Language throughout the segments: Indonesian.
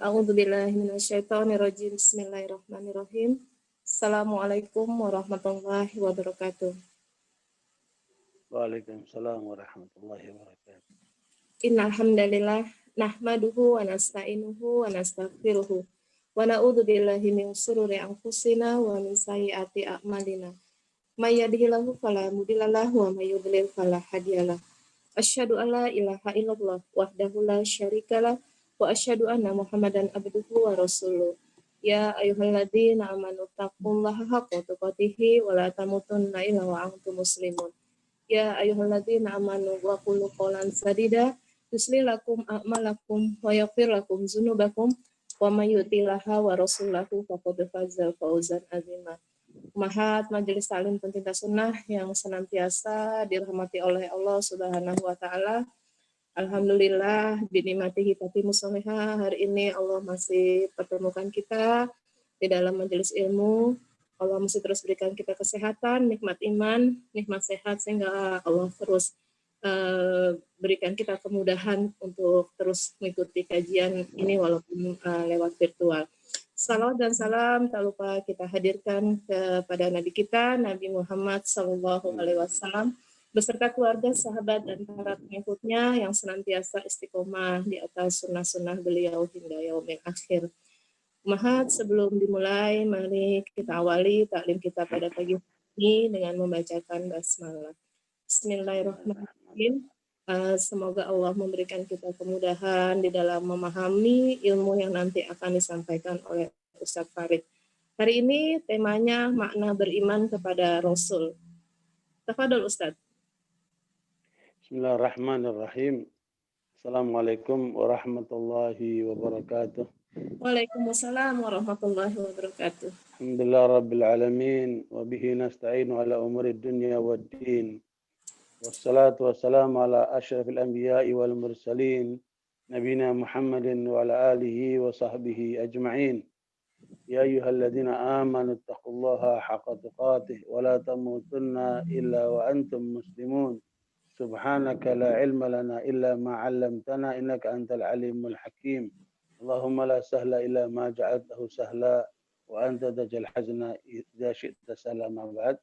A'udzubillahi minasyaitonirrajim. Bismillahirrahmanirrahim. Assalamualaikum warahmatullahi wabarakatuh. Waalaikumsalam warahmatullahi wabarakatuh. Innal hamdalillah nahmaduhu wa nasta'inuhu wa nastaghfiruhu wa na'udzubillahi min shururi anfusina wa min sayyiati a'malina. May yahdihillahu fala mudhillalah wa may yudhlil fala hadiyalah. Asyhadu an la ilaha illallah wahdahu la syarikalah wa asyhadu anna Muhammadan abduhu wa rasuluh. Ya ayyuhalladzina amanu taqullaha haqqa tuqatih wa la tamutunna illa wa antum muslimun. Ya ayyuhalladzina amanu wa qulu qawlan sadida yusli lakum a'malakum wa yaghfir lakum dzunubakum wa may yuti'illah wa rasulahu faqad faza fawzan azima. Mahat Majelis Taklim Pencinta Sunnah yang senantiasa dirahmati oleh Allah Subhanahu wa taala. Alhamdulillah binikmatihi tatimmu sholihah. Hari ini Allah masih pertemukan kita di dalam majelis ilmu. Allah masih terus berikan kita kesehatan, nikmat iman, nikmat sehat, sehingga Allah terus berikan kita kemudahan untuk terus mengikuti kajian ini walaupun lewat virtual. Salawat dan salam tak lupa kita hadirkan kepada Nabi kita, Nabi Muhammad SAW, beserta keluarga, sahabat, dan para pengikutnya yang senantiasa istiqomah di atas sunnah-sunnah beliau hingga yaumil akhir. Mahat, sebelum dimulai, mari kita awali taklim kita pada pagi ini dengan membacakan basmalah. Bismillahirrahmanirrahim. Semoga Allah memberikan kita kemudahan di dalam memahami ilmu yang nanti akan disampaikan oleh Ustadz Farid. Hari ini temanya makna beriman kepada Rasul. Tafadhol Ustadz. Bismillahirrahmanirrahim. Assalamualaikum warahmatullahi wabarakatuh. Waalaikumsalam warahmatullahi wabarakatuh. Alhamdulillah rabbil alamin wa bihi nasta'inu ala umuri dunya waddin. Wassalatu wassalamu ala asyrafil anbiya'i wal mursalin nabina Muhammadin wa ala alihi wa sahbihi ajma'in. Ya ayyuhalladzina amanu taqullaha haqqa tuqatih wa la tamutunna illa wa antum muslimun. Subhanaka la ilma lana illa ma 'allamtana innaka antal alimul hakim. Allahumma la sahla illa ma ja'altahu sahla wa anta taj'al hazna idza syi'ta sahla ma ba'd.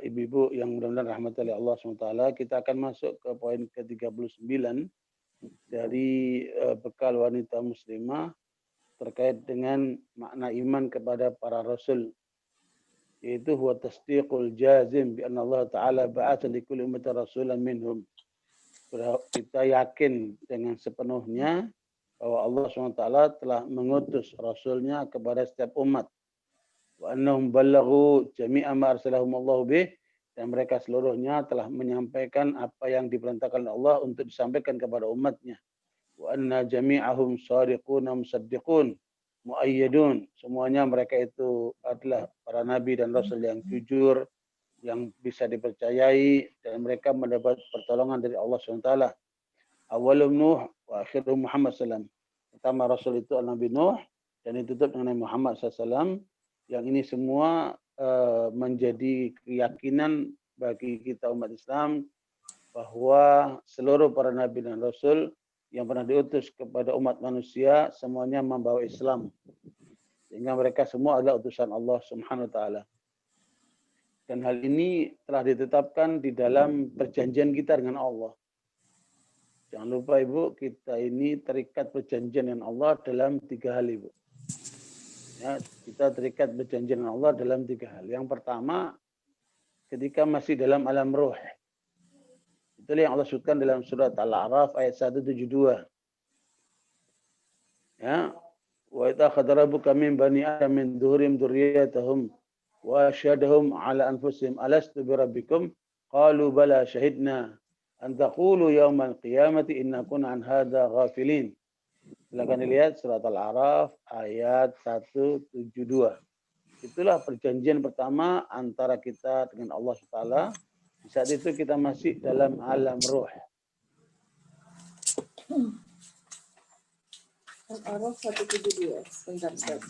Ibu-ibu yang mudah-mudahan rahmati oleh Allah SWT, kita akan masuk ke poin ke-39 dari bekal wanita muslimah terkait dengan makna iman kepada para rasul, yaitu huwa tasdiqul jazim bi anna Allah Ta'ala ba'atha li kulli ummatin rasulan minhum. Kita yakin dengan sepenuhnya bahwa Allah SWT telah mengutus rasulnya kepada setiap umat. Wa annahum ballaghu jami'a ma arsalahum Allah bih, dan mereka seluruhnya telah menyampaikan apa yang diperintahkan Allah untuk disampaikan kepada umatnya. Wa anna jami'ahum shadiquna musaddiqun muayyadun, semuanya mereka itu adalah para nabi dan rasul yang jujur, yang bisa dipercayai, dan mereka mendapat pertolongan dari Allah SWT. Awalum Nuh wa akhirum Muhammad SAW. Pertama rasul itu Nabi Nuh, dan ditutup dengan Nabi Muhammad SAW. Yang ini semua menjadi keyakinan bagi kita umat Islam bahwa seluruh para nabi dan rasul yang pernah diutus kepada umat manusia semuanya membawa Islam, sehingga mereka semua adalah utusan Allah Subhanahu wa taala. Dan hal ini telah ditetapkan di dalam perjanjian kita dengan Allah. Jangan lupa Ibu, kita ini terikat perjanjian dengan Allah dalam 3 hal, Ibu. Ya, kita terikat berjanji dengan Allah dalam 3 hal. Yang pertama, ketika masih dalam alam ruh. Itulah yang Allah sebutkan dalam surat Al-A'raf ayat 172. Ya, wa idza khadara rabbuka min bani adam min dhuhurim dzurriyyatahum wa asyhadahum ala anfusihim alastu bi rabbikum qalu bala syahidna an taqulu yaumal qiyamati inna kunna an hadza ghafilin. Silakan dilihat surat Al-A'raf ayat 172. Itulah perjanjian pertama antara kita dengan Allah Taala. Di saat itu kita masih dalam alam ruh. Al-A'raf 172. Sebentar, Ustaz.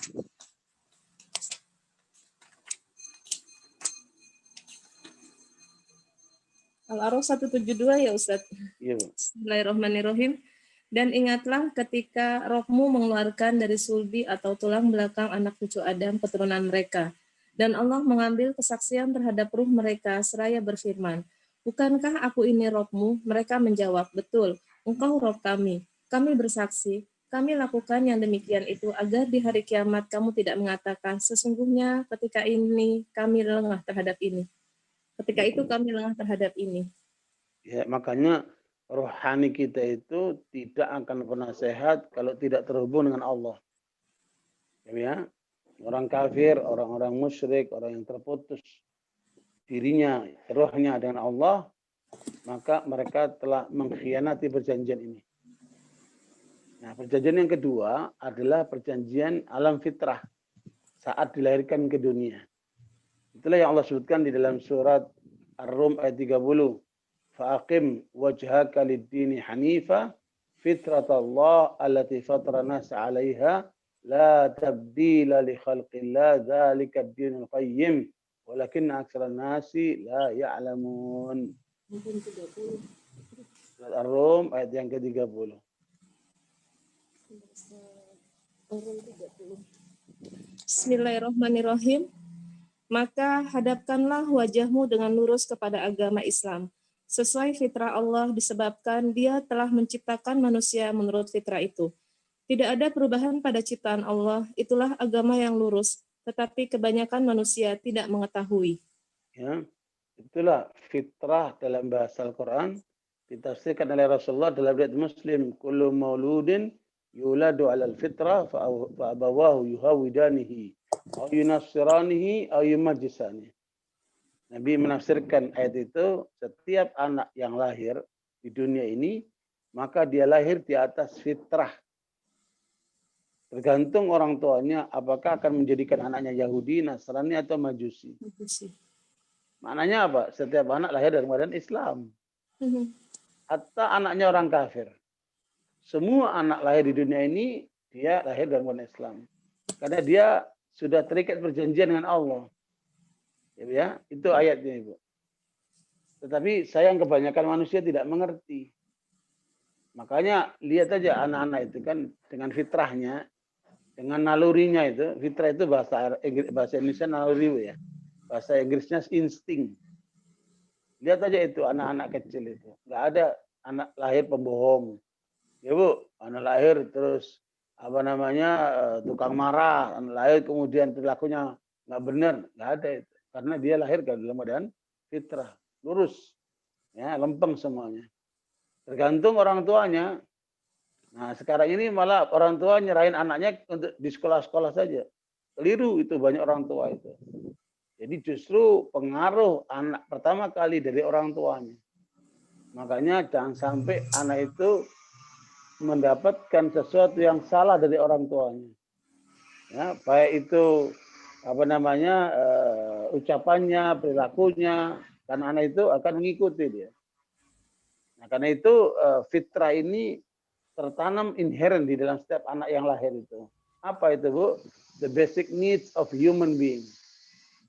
Al-A'raf 172 ya Ustaz. Iya, Bu. Bismillahirrahmanirrahim. Dan ingatlah ketika rohmu mengeluarkan dari sulbi atau tulang belakang anak cucu Adam keturunan mereka. Dan Allah mengambil kesaksian terhadap ruh mereka seraya berfirman, bukankah aku ini rohmu? Mereka menjawab, betul, engkau roh kami. Kami bersaksi, kami lakukan yang demikian itu agar di hari kiamat kamu tidak mengatakan, sesungguhnya ketika ini kami lengah terhadap ini. Ketika itu kami lengah terhadap ini. Ya, makanya rohani kita itu tidak akan pernah sehat kalau tidak terhubung dengan Allah. Ya, orang kafir, orang-orang musyrik, orang yang terputus dirinya, rohnya dengan Allah, maka mereka telah mengkhianati perjanjian ini. Nah, perjanjian yang kedua adalah perjanjian alam fitrah saat dilahirkan ke dunia. Itulah yang Allah sebutkan di dalam surat Ar-Rum ayat 30. Fa'aqim wajhaka lid-dini hanifa fitratallah allati fatara nas 'alaiha la tabdila li khalqillah dzalika ad-dinul qayyim walakinna aktsaran nasi la ya'lamun. Surat Ar-Rum ayat yang ke-30. Bismillahirrahmanirrahim. Maka hadapkanlah wajahmu dengan lurus kepada agama Islam. Sesuai fitrah Allah disebabkan dia telah menciptakan manusia menurut fitrah itu. Tidak ada perubahan pada ciptaan Allah, itulah agama yang lurus, tetapi kebanyakan manusia tidak mengetahui. Ya, itulah fitrah dalam bahasa Al-Quran ditafsirkan oleh Rasulullah dalam riwayat Muslim, kullu mauludin yuladu 'alal fitrah fa abawahu yuhawidanihi aw yunassiranihi aw yumajjisanihi. Nabi menafsirkan ayat itu, setiap anak yang lahir di dunia ini, maka dia lahir di atas fitrah. Tergantung orang tuanya, apakah akan menjadikan anaknya Yahudi, Nasrani, atau Majusi. Maknanya apa? Setiap anak lahir dari badan Islam. Atau anaknya orang kafir. Semua anak lahir di dunia ini, dia lahir dari badan Islam. Karena dia sudah terikat perjanjian dengan Allah. Ya, itu ayatnya, Ibu. Tetapi sayang kebanyakan manusia tidak mengerti. Makanya lihat aja anak-anak itu kan dengan fitrahnya, dengan nalurinya itu, fitrah itu bahasa Indonesia naluri ya. Bahasa Inggrisnya insting. Lihat aja itu anak-anak kecil itu. Nggak ada anak lahir pembohong. Ya Bu, anak lahir terus apa namanya tukang marah, anak lahir kemudian perilakunya nggak benar, nggak ada itu. Karena dia lahir dalam keadaan fitrah, lurus, ya lempeng semuanya. Tergantung orang tuanya. Nah sekarang ini malah orang tua nyerahin anaknya untuk di sekolah-sekolah saja. Keliru itu banyak orang tua itu. Jadi justru pengaruh anak pertama kali dari orang tuanya. Makanya jangan sampai anak itu mendapatkan sesuatu yang salah dari orang tuanya. Ya, baik itu apa namanya ucapannya, perilakunya, karena anak itu akan mengikuti dia. Nah, karena itu fitrah ini tertanam inherent di dalam setiap anak yang lahir itu. Apa itu, Bu? The basic needs of human being.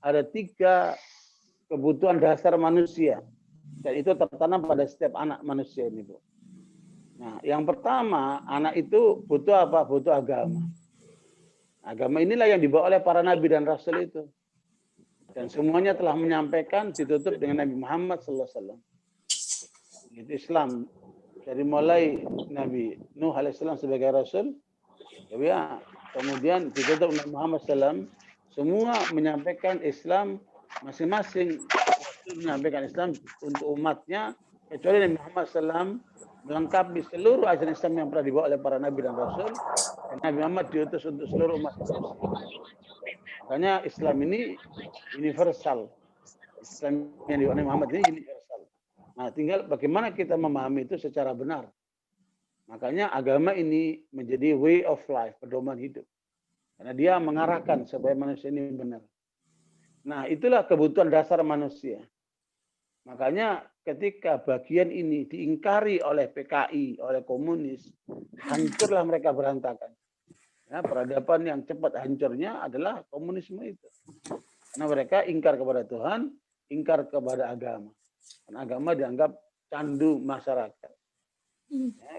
Ada 3 kebutuhan dasar manusia. Dan itu tertanam pada setiap anak manusia ini, Bu. Nah, yang pertama, anak itu butuh apa? Butuh agama. Agama inilah yang dibawa oleh para nabi dan rasul itu. Dan semuanya telah menyampaikan ditutup dengan Nabi Muhammad SAW. Itu Islam. Dari mulai Nabi Nuh alaihissalam sebagai rasul, ya, kemudian ditutup Nabi Muhammad SAW, semua menyampaikan Islam, masing-masing rasul menyampaikan Islam untuk umatnya, kecuali Nabi Muhammad SAW melengkapi seluruh ajaran Islam yang pernah dibawa oleh para nabi dan rasul. Dan Nabi Muhammad diutus untuk seluruh umat manusia. Makanya Islam ini universal. Islam yang dibawa Nabi Muhammad ini universal. Nah, tinggal bagaimana kita memahami itu secara benar. Makanya agama ini menjadi way of life, pedoman hidup. Karena dia mengarahkan supaya manusia ini benar. Nah, itulah kebutuhan dasar manusia. Makanya ketika bagian ini diingkari oleh PKI, oleh komunis, hancurlah mereka berantakan. Ya, peradaban yang cepat hancurnya adalah komunisme itu. Karena mereka ingkar kepada Tuhan, ingkar kepada agama. Karena agama dianggap candu masyarakat. Ya,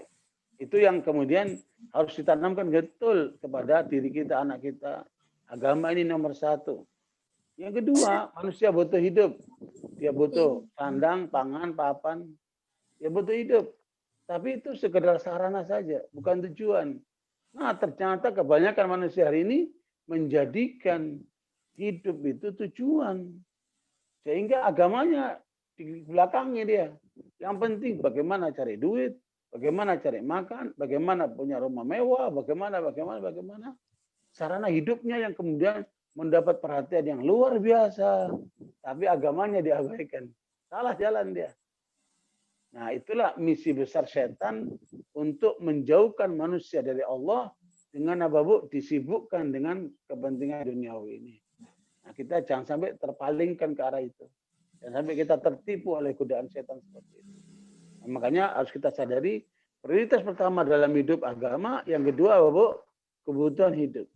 Itu yang kemudian harus ditanamkan betul kepada diri kita, anak kita. Agama ini nomor satu. Yang kedua, manusia butuh hidup. Dia butuh sandang, pangan, papan. Dia butuh hidup. Tapi itu sekedar sarana saja, bukan tujuan. Nah, ternyata kebanyakan manusia hari ini menjadikan hidup itu tujuan. Sehingga agamanya di belakangnya dia. Yang penting bagaimana cari duit, bagaimana cari makan, bagaimana punya rumah mewah, bagaimana. Sarana hidupnya yang kemudian mendapat perhatian yang luar biasa. Tapi agamanya diabaikan. Salah jalan dia. Nah, itulah misi besar setan untuk menjauhkan manusia dari Allah dengan apa, Bu? Disibukkan dengan kepentingan duniawi ini. Nah, kita jangan sampai terpalingkan ke arah itu. Jangan sampai kita tertipu oleh godaan setan seperti itu. Nah, makanya harus kita sadari prioritas pertama dalam hidup agama, yang kedua apa, Bu? Kebutuhan hidup.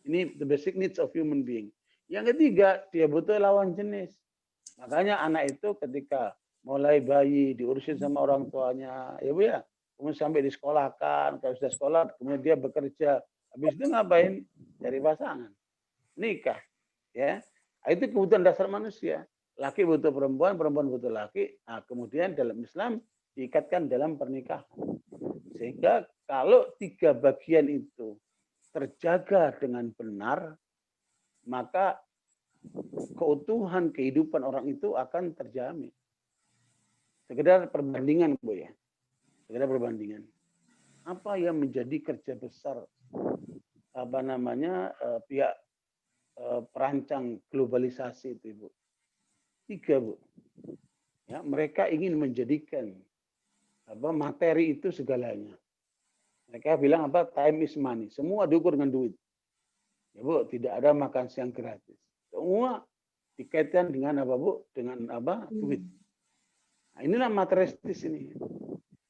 Ini the basic needs of human being. Yang ketiga, dia butuh lawan jenis. Makanya anak itu ketika mulai bayi diurusin sama orang tuanya, ya Bu ya, kemudian sampai disekolahkan, kalau sudah sekolah, kemudian dia bekerja. Habis itu ngapain? Cari pasangan, nikah. Ya, itu kebutuhan dasar manusia. Laki butuh perempuan, perempuan butuh laki. Nah, kemudian dalam Islam diikatkan dalam pernikahan. Sehingga kalau tiga bagian itu terjaga dengan benar, maka keutuhan kehidupan orang itu akan terjamin. Sekedar perbandingan, Bu ya. Sekedar perbandingan. Apa yang menjadi kerja besar pihak perancang globalisasi itu, Ibu? 3, Bu. Ya, mereka ingin menjadikan materi itu segalanya. Mereka bilang apa? Time is money. Semua diukur dengan duit. Ya, Bu, tidak ada makan siang gratis. Semua dikaitkan dengan apa, Bu? Dengan apa? Duit. Nah, inilah materialistis ini.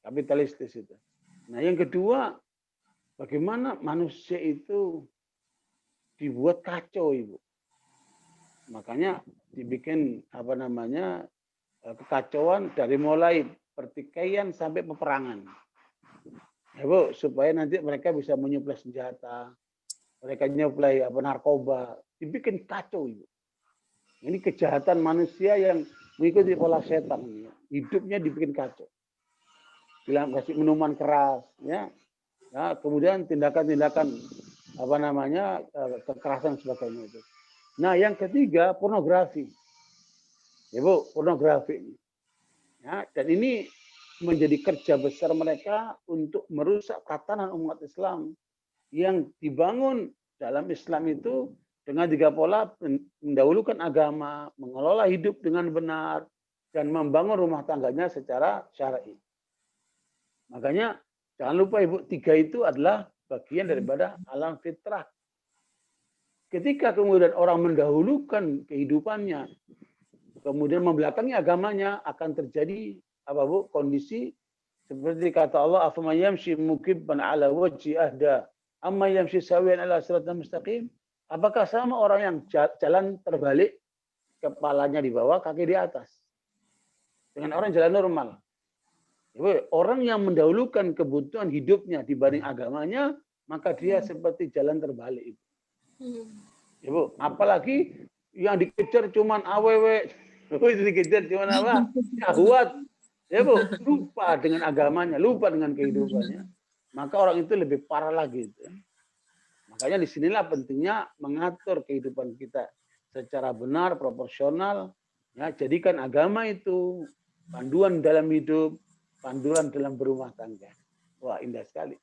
Kapitalistis itu. Nah, yang kedua, bagaimana manusia itu dibuat kacau, Ibu. Makanya dibikin kekacauan dari mulai pertikaian sampai peperangan. Ya, Bu, supaya nanti mereka bisa menyuplai senjata, mereka menyuplai narkoba, dibikin kacau, Ibu. Ini kejahatan manusia yang mengikuti pola setan. Hidupnya dibikin kacau. Bilang kasih minuman keras, ya. Nah, kemudian tindakan-tindakan kekerasan sebagainya itu. Nah, yang ketiga pornografi. Ya, Bu, pornografi. Ya, dan ini menjadi kerja besar mereka untuk merusak tatanan umat Islam yang dibangun dalam Islam itu dengan 3 pola: mendahulukan agama, mengelola hidup dengan benar, dan membangun rumah tangganya secara syar'i. Makanya jangan lupa, Ibu, 3 itu adalah bagian daripada alam fitrah. Ketika kemudian orang mendahulukan kehidupannya, kemudian membelakangi agamanya, akan terjadi apa, Bu? Kondisi seperti kata Allah, afaman yamshi mukibban ala wajhi ahda amma yamshi sawiyan ala siratal mustaqim. Apakah sama orang yang jalan terbalik, kepalanya di bawah, kaki di atas, dengan orang jalan normal? Orang yang mendahulukan kebutuhan hidupnya dibanding agamanya, maka dia seperti jalan terbalik. Ibu, apalagi yang dikejar cuman AWW, itu dikejar cuman apa? Syahwat. Ya, Bu, lupa dengan agamanya, lupa dengan kehidupannya. Maka orang itu lebih parah lagi. Makanya disinilah pentingnya mengatur kehidupan kita secara benar, proporsional. Ya, jadikan agama itu panduan dalam hidup, panduan dalam berumah tangga. Wah, indah sekali.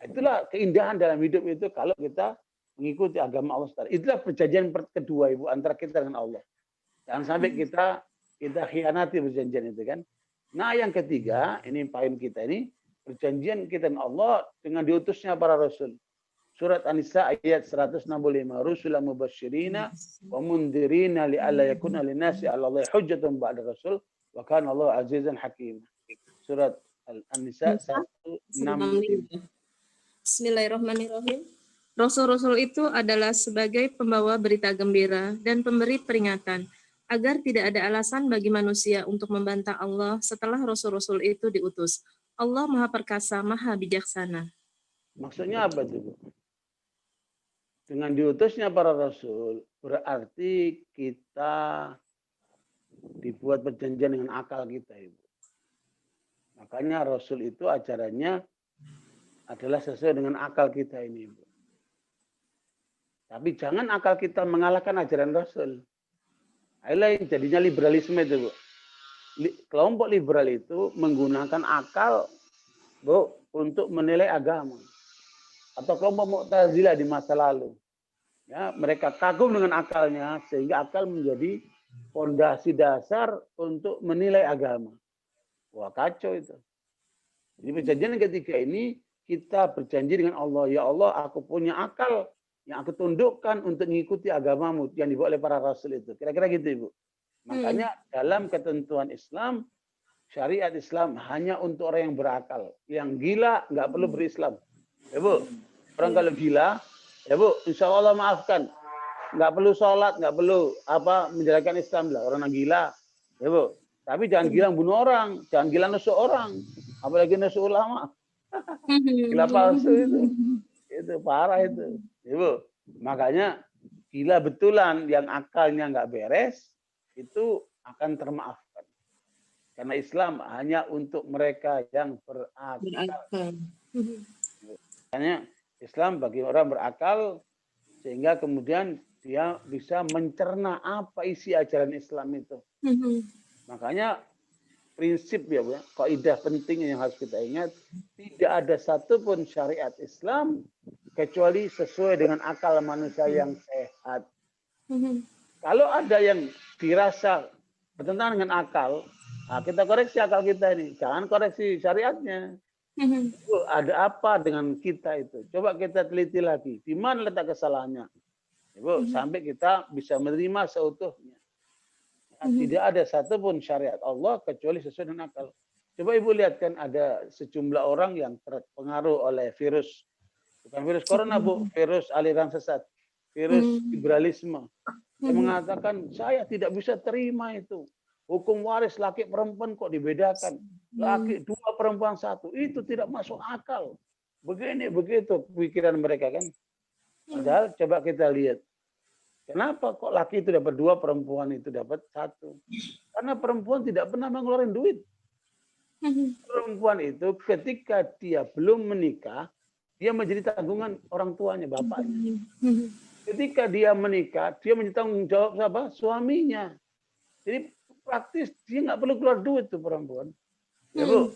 Itulah keindahan dalam hidup itu kalau kita mengikuti agama Allah. Itulah perjanjian kedua, Ibu, antara kita dengan Allah. Jangan sampai kita khianati perjanjian itu, kan. Nah, yang ketiga, ini poin kita ini, perjanjian kita dengan Allah dengan diutusnya para rasul. Surat An-Nisa ayat 165. Rusulan mubasyirina wa mundirina li'alla yakuna linnasi 'ala Allahi hujjatun ba'da rasul wa kana Allahu 'azizan hakim. Surat An-Nisa 165. Bismillahirrahmanirrahim. Rasul-rasul itu adalah sebagai pembawa berita gembira dan pemberi peringatan, agar tidak ada alasan bagi manusia untuk membantah Allah setelah rasul-rasul itu diutus. Allah Maha Perkasa, Maha Bijaksana. Maksudnya apa itu, Bu? Dengan diutusnya para rasul, berarti kita dibuat perjanjian dengan akal kita, Ibu. Makanya rasul itu ajarannya adalah sesuai dengan akal kita ini, Ibu. Tapi jangan akal kita mengalahkan ajaran rasul. Inilah yang jadinya liberalisme itu, Bu. Kelompok liberal itu menggunakan akal, Bu, untuk menilai agama. Atau kelompok Mu'tazilah di masa lalu. Ya, mereka kagum dengan akalnya sehingga akal menjadi fondasi dasar untuk menilai agama. Wah, kacau itu. Jadi perjanjian yang ketiga ini kita berjanji dengan Allah, ya Allah, aku punya akal yang aku tundukkan untuk mengikuti agamamu yang dibawa oleh para rasul itu. Kira-kira gitu, Ibu. Makanya dalam ketentuan Islam, syariat Islam hanya untuk orang yang berakal. Yang gila nggak perlu berislam. Ya, Bu. Orang kalau gila, ya Bu, insya Allah maafkan. Nggak perlu sholat, nggak perlu menjalankan Islam lah. Orang yang gila, ya Bu. Tapi jangan gila bunuh orang, jangan gila nusuk orang, apalagi nusuk ulama. Gila palsu itu parah itu, ya Bu. Makanya gila betulan yang akalnya nggak beres itu akan termaafkan. Karena Islam hanya untuk mereka yang berakal. Makanya Islam bagi orang berakal sehingga kemudian dia bisa mencerna apa isi ajaran Islam itu. Makanya prinsip ya, Bu, kaidah penting yang harus kita ingat, tidak ada satupun syariat Islam kecuali sesuai dengan akal manusia yang sehat. Kalau ada yang dirasa bertentangan dengan akal, nah kita koreksi akal kita ini, jangan koreksi syariatnya. Bu, ada apa dengan kita itu? Coba kita teliti lagi. Di mana letak kesalahannya? Ibu, sampai kita bisa menerima seutuhnya. Nah, tidak ada satupun syariat Allah kecuali sesuai dengan akal. Coba Ibu lihat kan ada sejumlah orang yang terpengaruh oleh virus. Bukan virus corona, Bu. Virus aliran sesat. Virus liberalisme. Yang mengatakan, saya tidak bisa terima itu. Hukum waris laki perempuan kok dibedakan. Laki 2 perempuan 1. Itu tidak masuk akal. Begini, begitu pikiran mereka kan. Padahal coba kita lihat. Kenapa kok laki itu dapat 2, perempuan itu dapat 1? Karena perempuan tidak pernah mengeluarkan duit. Perempuan itu ketika dia belum menikah, dia menjadi tanggungan orang tuanya, bapaknya. Ketika dia menikah, dia menjadi tanggung jawab siapa? Suaminya. Jadi praktis dia nggak perlu keluar duit tuh perempuan, ya Bu.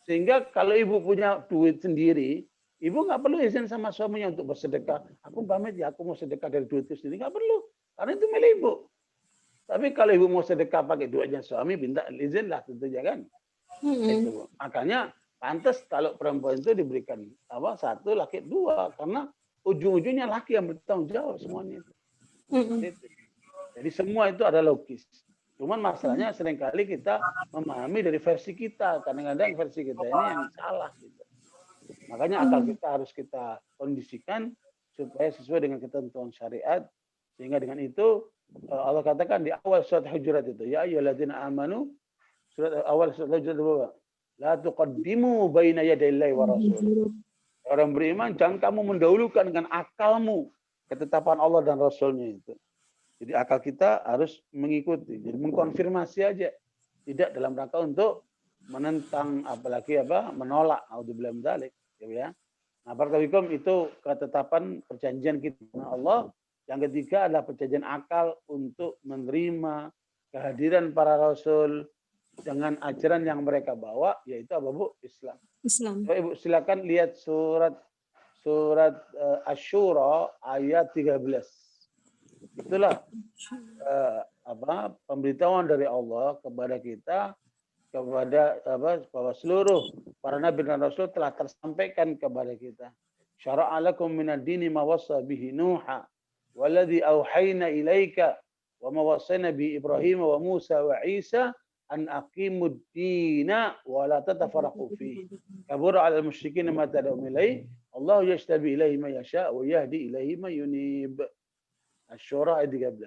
Sehingga kalau ibu punya duit sendiri, ibu nggak perlu izin sama suaminya untuk bersedekah. Aku pamit ya, aku mau sedekah dari duitku sendiri, nggak perlu, karena itu milik ibu. Tapi kalau ibu mau sedekah pakai duitnya suami, minta izin lah tentunya kan. Itu. Makanya pantas kalau perempuan itu diberikan 1, laki 2, karena ujung-ujungnya laki yang bertanggung jawab semuanya. Jadi semua itu ada logis. Cuman masalahnya seringkali kita memahami dari versi kita. Kadang-kadang versi kita ini yang salah. Gitu. Makanya akal kita harus kita kondisikan supaya sesuai dengan ketentuan syariat. Sehingga dengan itu Allah katakan di awal surat Hujurat itu. Ya ayyuhalladzina amanu. Awal surat Hujurat itu. La tuqaddimu baina yadayillahi wa rasul. Orang beriman, jangan kamu mendahulukan dengan akalmu ketetapan Allah dan Rasulnya itu. Jadi akal kita harus mengikuti, jadi mengkonfirmasi aja, tidak dalam rangka untuk menentang, apalagi menolak. Auzubillahi min dzalik, ya. Nah, barakallahu itu ketetapan perjanjian kita dengan Allah. Yang ketiga adalah perjanjian akal untuk menerima kehadiran para rasul dengan ajaran yang mereka bawa, yaitu apa, Bu? Islam. Coba Ibu silakan lihat surat Asy-Syura ayat 13. Itulah pemberitahuan dari Allah kepada kita, kepada bahwa seluruh para nabi dan rasul telah tersampaikan kepada kita. Syara'a lakum minad dini ma wassa bihi Nuha walladzi auhayna ilaika wa ma wassayna bi Ibrahim wa Musa wa Isa an aqimud dina wa la tatafarraqu fihi. Kabura 'alal musyrikin ma tad'u ilaihi. Allah yajtabi ilaihi man yasha' wa yahdi ilaihi man yunib. Asy-Syura ayat 13.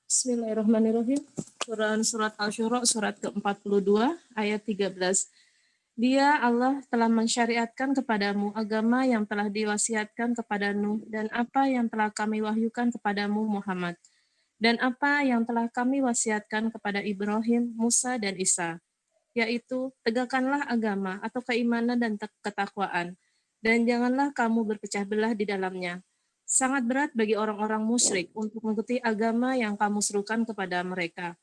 Bismillahirrahmanirrahim. Quran surat Asy-Syura surat ke-42 ayat 13. Dia Allah telah mensyariatkan kepadamu agama yang telah diwasiatkan kepada Nuh dan apa yang telah kami wahyukan kepadamu Muhammad dan apa yang telah kami wasiatkan kepada Ibrahim, Musa dan Isa, yaitu tegakkanlah agama atau keimanan dan ketakwaan dan janganlah kamu berpecah belah di dalamnya. Sangat berat bagi orang-orang musyrik untuk mengikuti agama yang kamu serukan kepada mereka.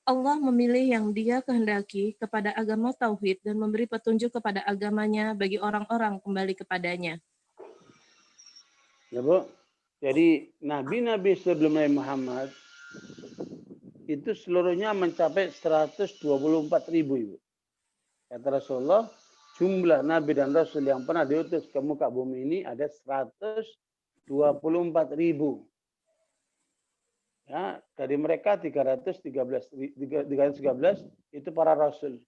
Allah memilih yang Dia kehendaki kepada agama tauhid dan memberi petunjuk kepada agamanya bagi orang-orang kembali kepadanya. Ya, Bu. Jadi nabi-nabi sebelum Nabi Muhammad itu seluruhnya mencapai 124.000, Ibu. Kata Rasulullah, jumlah nabi dan rasul yang pernah diutus ke muka bumi ini ada 124.000. Ya, dari mereka 313 itu para rasul.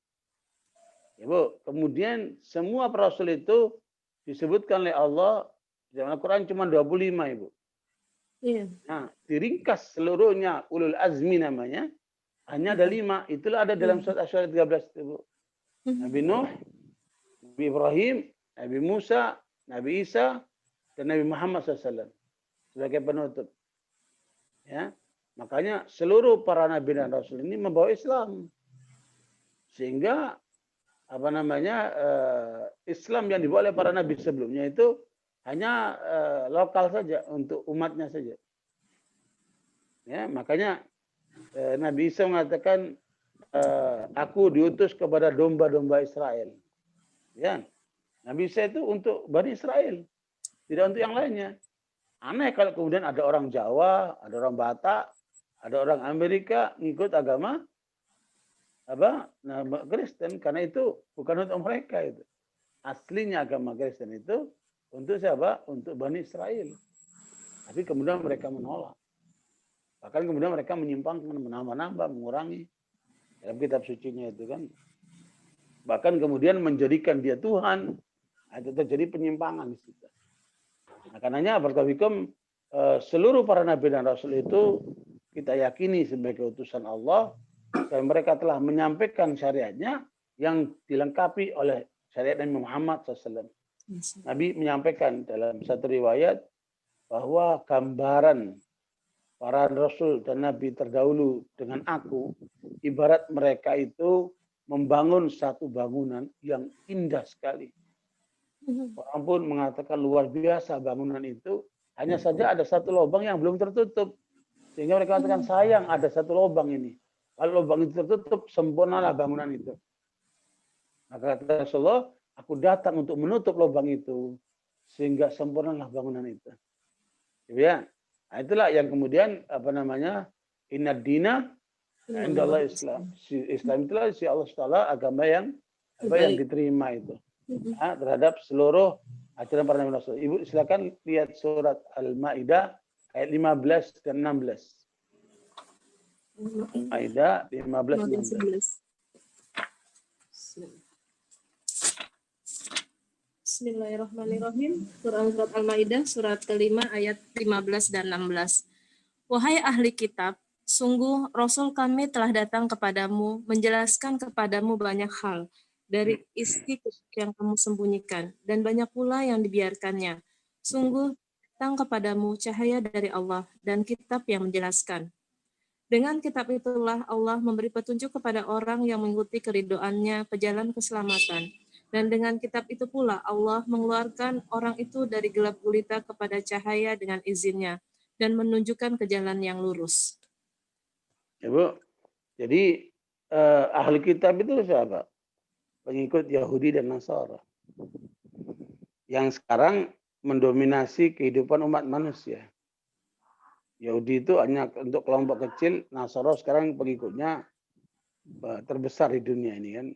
Ya, Bu. Kemudian semua para rasul itu disebutkan oleh Allah dalam Al-Quran cuma 25, Ibu. Iya. Nah, diringkas seluruhnya ulul azmi namanya, hanya ada 5. Itulah ada dalam surat Asy-Syura 13, Ibu. Nabi Nuh, Nabi Ibrahim, Nabi Musa, Nabi Isa, dan Nabi Muhammad SAW sebagai penutup. Ya, makanya seluruh para nabi dan rasul ini membawa Islam, sehingga Islam yang dibawa oleh para nabi sebelumnya itu hanya lokal saja untuk umatnya saja. Ya, makanya Nabi Isa mengatakan aku diutus kepada domba-domba Israel. Ya, Nabi Isa itu untuk Bani Israel, tidak untuk yang lainnya. Aneh kalau kemudian ada orang Jawa, ada orang Batak, ada orang Amerika ngikut agama Kristen, karena itu bukan untuk mereka itu. Aslinya agama Kristen itu untuk siapa? Untuk Bani Israel. Tapi kemudian mereka menolak. Bahkan kemudian mereka menyimpangkan, menambah-nambah, mengurangi dalam kitab sucinya itu kan. Bahkan kemudian menjadikan dia Tuhan. Itu terjadi penyimpangan di situ. Nah, karenanya Barkawikum, seluruh para nabi dan rasul itu kita yakini sebagai utusan Allah, dan mereka telah menyampaikan syariatnya yang dilengkapi oleh syariat Nabi Muhammad SAW. Nabi menyampaikan dalam satu riwayat bahwa gambaran para rasul dan nabi terdahulu dengan aku, ibarat mereka itu membangun satu bangunan yang indah sekali. Orang pun mengatakan luar biasa bangunan itu, hanya saja ada satu lubang yang belum tertutup. Sehingga mereka katakan sayang ada satu lubang ini. Kalau lubang itu tertutup, sempurnalah bangunan itu. Maka kata Rasulullah, aku datang untuk menutup lubang itu, sehingga sempurnalah bangunan itu. Ya, nah, itulah yang kemudian inna dina indallah Islam. Islam itulah si Allah Taala agama yang diterima itu. Nah, terhadap seluruh ajaran para nabi rasul. Ibu silakan lihat surat Al-Maidah ayat 15 dan 16. Maidah 15 dan 16. Bismillahirrahmanirrahim. Surat Al-Maidah surat kelima ayat 15 dan 16. Wahai ahli kitab, sungguh Rasul kami telah datang kepadamu menjelaskan kepadamu banyak hal dari isi yang kamu sembunyikan, dan banyak pula yang dibiarkannya. Sungguh datang kepadamu cahaya dari Allah dan kitab yang menjelaskan. Dengan kitab itulah Allah memberi petunjuk kepada orang yang mengikuti keridhoannya ke jalan keselamatan. Dan dengan kitab itu pula Allah mengeluarkan orang itu dari gelap gulita kepada cahaya dengan izinnya dan menunjukkan ke jalan yang lurus. Ya, Bu. Jadi ahli kitab itu siapa? Pengikut Yahudi dan Nasara. Yang sekarang mendominasi kehidupan umat manusia. Yahudi itu hanya untuk kelompok kecil, Nasara sekarang pengikutnya terbesar di dunia ini kan.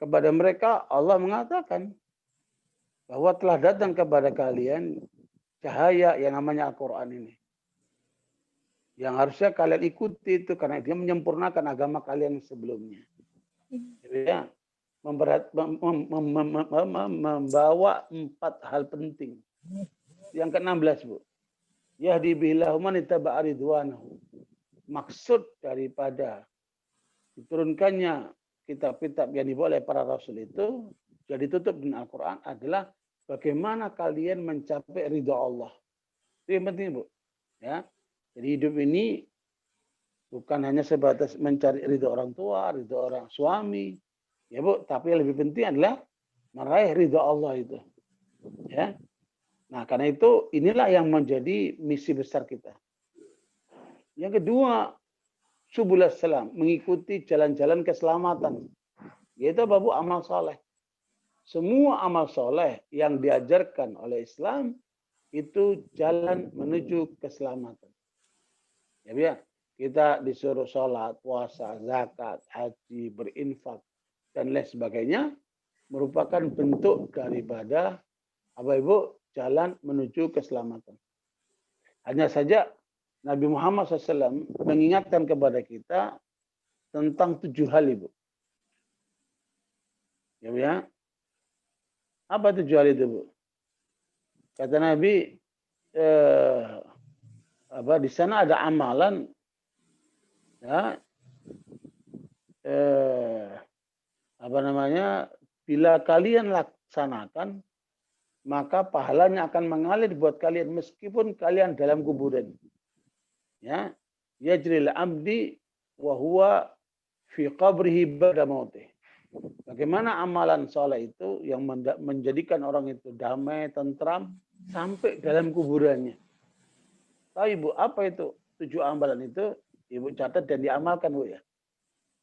Kepada mereka Allah mengatakan bahwa telah datang kepada kalian cahaya yang namanya Al-Quran ini. Yang harusnya kalian ikuti itu karena dia menyempurnakan agama kalian sebelumnya. Ya, membawa 4 hal penting. Yang ke-16, Bu. Yahdi bihillahu man ittaba'a ridwanahu. Maksud daripada diturunkannya kitab-kitab yang dibawa oleh para rasul itu sudah ditutup dengan Al-Quran adalah bagaimana kalian mencapai ridha Allah. Itu yang penting, Bu. Ya. Jadi hidup ini bukan hanya sebatas mencari ridha orang tua, ridha orang suami, ya Bu, tapi yang lebih penting adalah meraih ridha Allah itu. Ya. Nah, karena itu inilah yang menjadi misi besar kita. Yang kedua, subul salam, mengikuti jalan-jalan keselamatan. Yaitu apa, Bu? Amal soleh. Semua amal soleh yang diajarkan oleh Islam itu jalan menuju keselamatan. Ya, kita disuruh sholat, puasa, zakat, haji, berinfak, dan lain sebagainya merupakan bentuk daripada apa Ibu? Jalan menuju keselamatan. Hanya saja Nabi Muhammad SAW mengingatkan kepada kita tentang 7 hal Ibu. Ya. Apa 7 hal itu, Bu? Kata Nabi, di sana ada amalan, ya, bila kalian laksanakan, maka pahalanya akan mengalir buat kalian meskipun kalian dalam kuburan. Ya, yajril abdi wa huwa fi qabrihi ba'da mautih. Bagaimana amalan soleh itu yang menjadikan orang itu damai, tentram sampai dalam kuburannya. Tahu Ibu, apa itu 7 amalan itu? Ibu catat dan diamalkan, Bu, ya.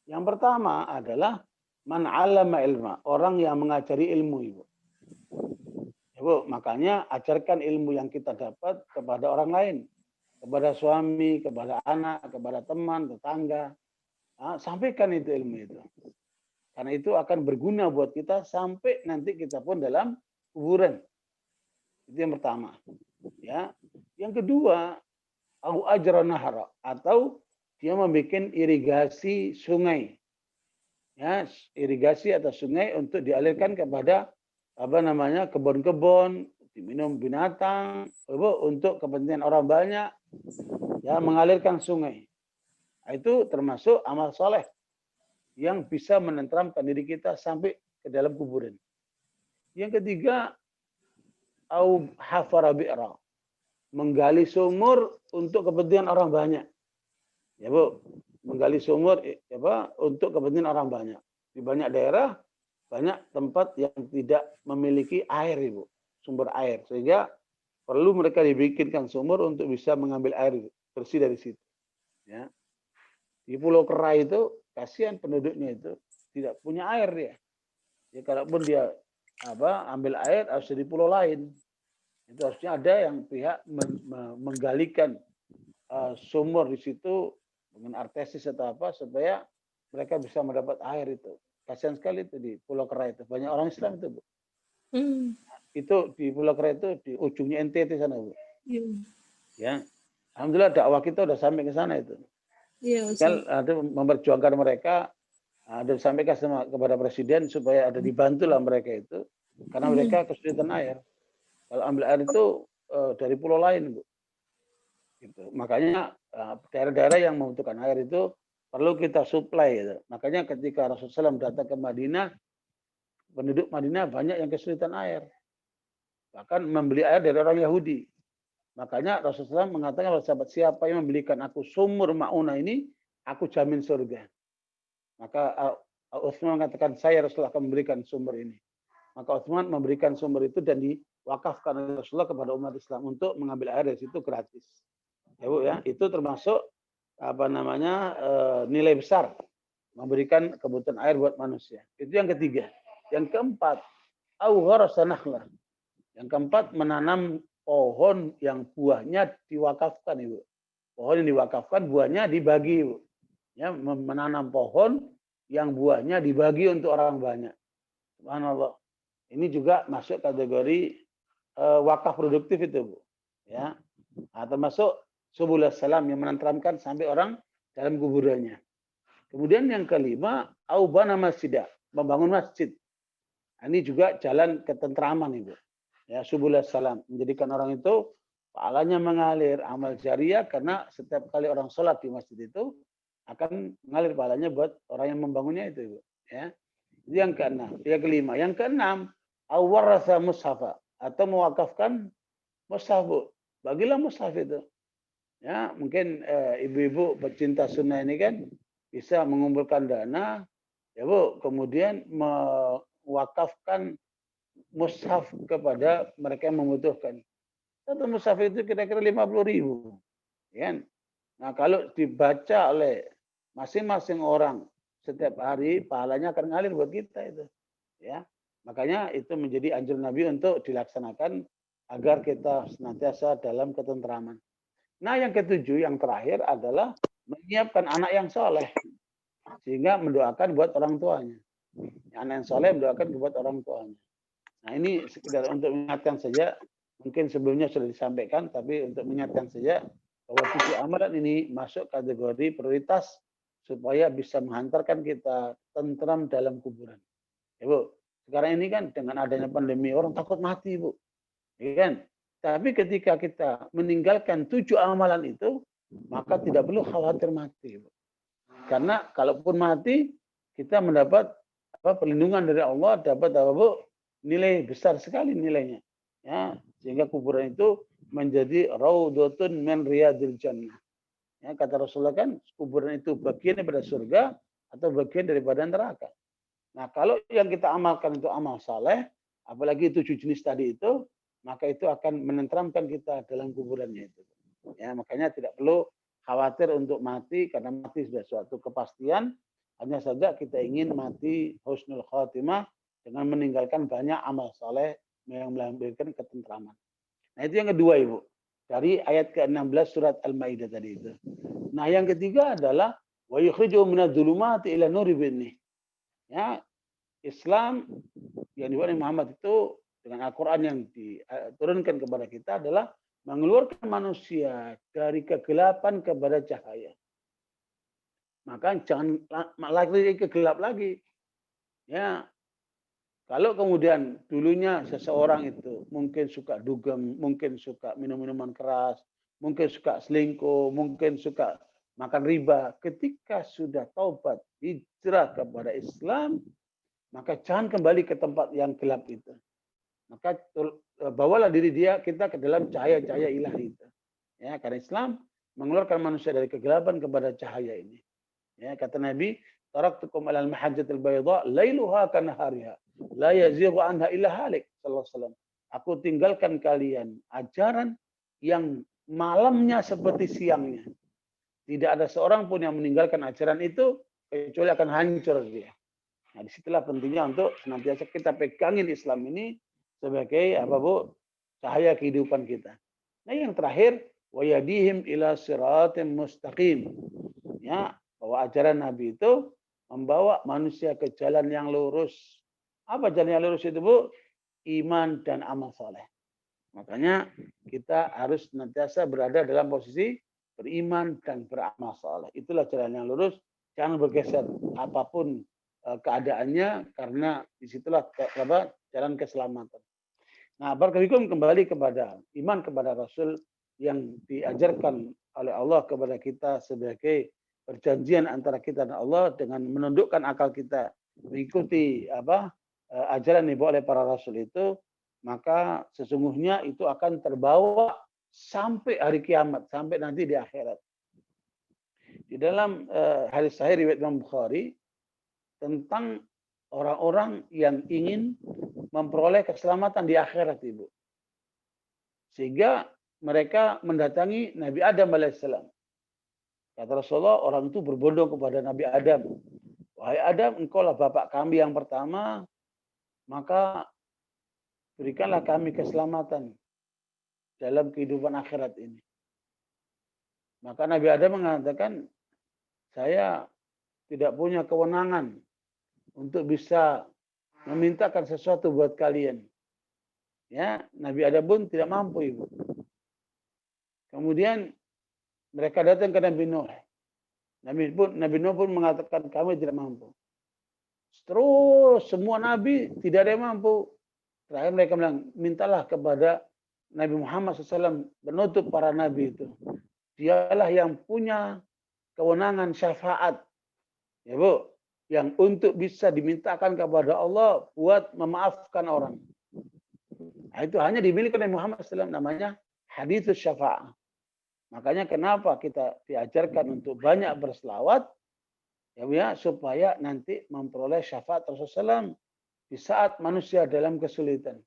Yang pertama adalah man 'allama ilma, orang yang mengajari ilmu, Ibu. Ya, Bu, makanya ajarkan ilmu yang kita dapat kepada orang lain, kepada suami, kepada anak, kepada teman, tetangga. Nah, sampaikan itu ilmu itu. Karena itu akan berguna buat kita sampai nanti kita pun dalam kuburan. Itu yang pertama. Ya. Yang kedua, au ajra nahara, atau dia membuat irigasi sungai. Ya, irigasi atau sungai untuk dialirkan kepada kebun-kebun, diminum binatang, untuk kepentingan orang banyak, ya, mengalirkan sungai. Itu termasuk amal soleh yang bisa menenteramkan diri kita sampai ke dalam kuburan. Yang ketiga, au hafara bi'ra, menggali sumur untuk kepentingan orang banyak. Ya, Bu, menggali sumur untuk kepentingan orang banyak. Di banyak daerah banyak tempat yang tidak memiliki air, Ibu, sumber air, sehingga perlu mereka dibikinkan sumur untuk bisa mengambil air bersih dari situ. Ya. Di Pulau Kerai itu kasihan penduduknya itu tidak punya air dia. Ya, kalaupun dia ambil air harus di pulau lain. Itu harusnya ada yang pihak menggalikan sumur di situ dengan artesis atau apa supaya mereka bisa mendapat air itu. Kasihan sekali itu di Pulau Kerai itu. Banyak orang Islam itu, Bu. Itu di Pulau Kerai itu di ujungnya NTT sana, Bu. Ya. Alhamdulillah dakwah kita udah sampai ke sana itu. Tinggal memperjuangkan mereka, ada disampaikan kepada presiden supaya ada dibantulah mereka itu, karena mereka kesulitan air. Kalau ambil air itu dari pulau lain, Bu. Gitu. Makanya daerah-daerah yang membutuhkan air itu perlu kita suplai. Gitu. Makanya ketika Rasulullah SAW datang ke Madinah, penduduk Madinah banyak yang kesulitan air. Bahkan membeli air dari orang Yahudi. Makanya Rasulullah SAW mengatakan kepada sahabat, siapa yang membelikan aku sumur Ma'unah ini, aku jamin surga. Maka Utsman mengatakan, saya Rasulullah akan memberikan sumber ini. Maka Utsman memberikan sumber itu dan diwakafkan oleh Rasulullah kepada umat Islam untuk mengambil air dari situ gratis. Ya, Bu, ya, itu termasuk nilai besar memberikan kebutuhan air buat manusia. Itu yang ketiga. Yang keempat, au gharasa nakhlah. Yang keempat, menanam pohon yang buahnya diwakafkan, Ibu. Pohon yang diwakafkan, buahnya dibagi, Ibu. Ya, menanam pohon yang buahnya dibagi untuk orang banyak. Subhanallah. Ini juga masuk kategori wakaf produktif itu, Bu. Ya. Nah, termasuk subul salam yang menenteramkan sampai orang dalam kuburannya. Kemudian yang kelima, au bana masjidah, membangun masjid. Nah, ini juga jalan ketentraman, Ibu. Ya, subul salam, menjadikan orang itu pahalanya mengalir, amal jariah, karena setiap kali orang sholat di masjid itu akan mengalir pahalanya buat orang yang membangunnya itu, Ibu. Ya. Itu yang keenam. Yang kelima. Yang keenam, awarasa mushafa atau mewakafkan mushaf, Bu. Bagilah mushaf itu. Ya, mungkin ibu-ibu pecinta sunnah ini kan bisa mengumpulkan dana, ya Bu, kemudian mewakafkan mushaf kepada mereka yang membutuhkan. Satu mushaf itu kira-kira 50.000, ya kan? Nah, kalau dibaca oleh masing-masing orang setiap hari, pahalanya akan ngalir buat kita itu, ya. Makanya itu menjadi anjuran Nabi untuk dilaksanakan agar kita senantiasa dalam ketentraman. Nah, yang ketujuh, yang terakhir adalah menyiapkan anak yang soleh, sehingga mendoakan buat orang tuanya. Anak yang soleh mendoakan buat orang tuanya. Nah, ini sekedar untuk mengingatkan saja, mungkin sebelumnya sudah disampaikan, tapi untuk mengingatkan saja bahwa 7 amalan ini masuk kategori prioritas supaya bisa menghantarkan kita tentram dalam kuburan. Ya, Bu. Sekarang ini kan dengan adanya pandemi orang takut mati, Bu. Ya kan? Tapi ketika kita meninggalkan 7 amalan itu, maka tidak perlu khawatir mati, Bu. Karena kalaupun mati, kita mendapat perlindungan dari Allah, dapat apa, Bu? Nilai besar sekali nilainya. Ya, sehingga kuburan itu menjadi raudhatun min riyadil jannah. Ya, kata Rasulullah kan kuburan itu bagian daripada surga atau bagian daripada neraka. Nah, kalau yang kita amalkan itu amal saleh, apalagi 7 jenis tadi itu, maka itu akan menenteramkan kita dalam kuburannya itu. Ya, makanya tidak perlu khawatir untuk mati karena mati sudah suatu kepastian. Hanya saja kita ingin mati husnul khatimah dengan meninggalkan banyak amal saleh yang melahirkan ketentraman. Nah, itu yang kedua, Ibu. Dari ayat ke-16 surat Al-Maidah tadi itu. Nah, yang ketiga adalah wa yukhrijuhum minadh-dhulumati ila nuri bi'idnih. Ya, Islam yang dibuat oleh Muhammad itu dengan Al-Quran yang diturunkan kepada kita adalah mengeluarkan manusia dari kegelapan kepada cahaya. Maka jangan lagi kegelap lagi. Ya, kalau kemudian dulunya seseorang itu mungkin suka dugem, mungkin suka minum-minuman keras, mungkin suka selingkuh, mungkin suka makan riba. Ketika sudah taubat, hijrah kepada Islam, maka jangan kembali ke tempat yang gelap itu. Maka bawalah diri kita ke dalam cahaya-cahaya ilahi itu. Ya, karena Islam mengeluarkan manusia dari kegelapan kepada cahaya ini. Ya, kata Nabi, taraktukum alal mahajjatil bayda lailuha kanahariha la yazighu anha illa halik sallallahu alaihi wasallam. Aku tinggalkan kalian ajaran yang malamnya seperti siangnya. Tidak ada seorang pun yang meninggalkan ajaran itu kecuali akan hancur dia. Nah, disitulah pentingnya untuk senantiasa kita pegangin Islam ini sebagai apa, Bu? Cahaya kehidupan kita. Nah, yang terakhir, wa yadihim ila siratim mustaqim. Ya, bahwa ajaran Nabi itu membawa manusia ke jalan yang lurus. Apa jalan yang lurus itu, Bu? Iman dan amal soleh. Makanya kita harus senantiasa berada dalam posisi beriman dan beramal soleh. Itulah jalan yang lurus. Jangan bergeser apapun keadaannya, karena disitulah jalan keselamatan. Nah, barakallahu kembali kepada iman kepada Rasul yang diajarkan oleh Allah kepada kita sebagai perjanjian antara kita dan Allah dengan menundukkan akal kita mengikuti ajaran yang dibawa oleh para rasul itu, maka sesungguhnya itu akan terbawa sampai hari kiamat, sampai nanti di akhirat. Di dalam hadis sahih riwayat Imam Bukhari tentang orang-orang yang ingin memperoleh keselamatan di akhirat, Ibu. Sehingga mereka mendatangi Nabi Adam alaihissalam. Kata Rasulullah, orang itu berbondong kepada Nabi Adam. Wahai Adam, engkaulah bapak kami yang pertama, maka berikanlah kami keselamatan dalam kehidupan akhirat ini. Maka Nabi Adam mengatakan, saya tidak punya kewenangan untuk bisa memintakan sesuatu buat kalian. Ya, Nabi Adam pun tidak mampu, Ibu. Kemudian mereka datang ke Nabi Nuh. Nabi Nuh pun mengatakan kami tidak mampu. Terus semua nabi tidak ada yang mampu. Terakhir mereka bilang, mintalah kepada Nabi Muhammad SAW, penutup para nabi itu. Dialah yang punya kewenangan syafaat. Ya, Bu, yang untuk bisa dimintakan kepada Allah buat memaafkan orang. Nah, itu hanya dimiliki oleh Muhammad SAW, namanya hadits syafa'ah. Makanya kenapa kita diajarkan untuk banyak berselawat, ya, supaya nanti memperoleh syafaat Rasulullah SAW di saat manusia dalam kesulitan.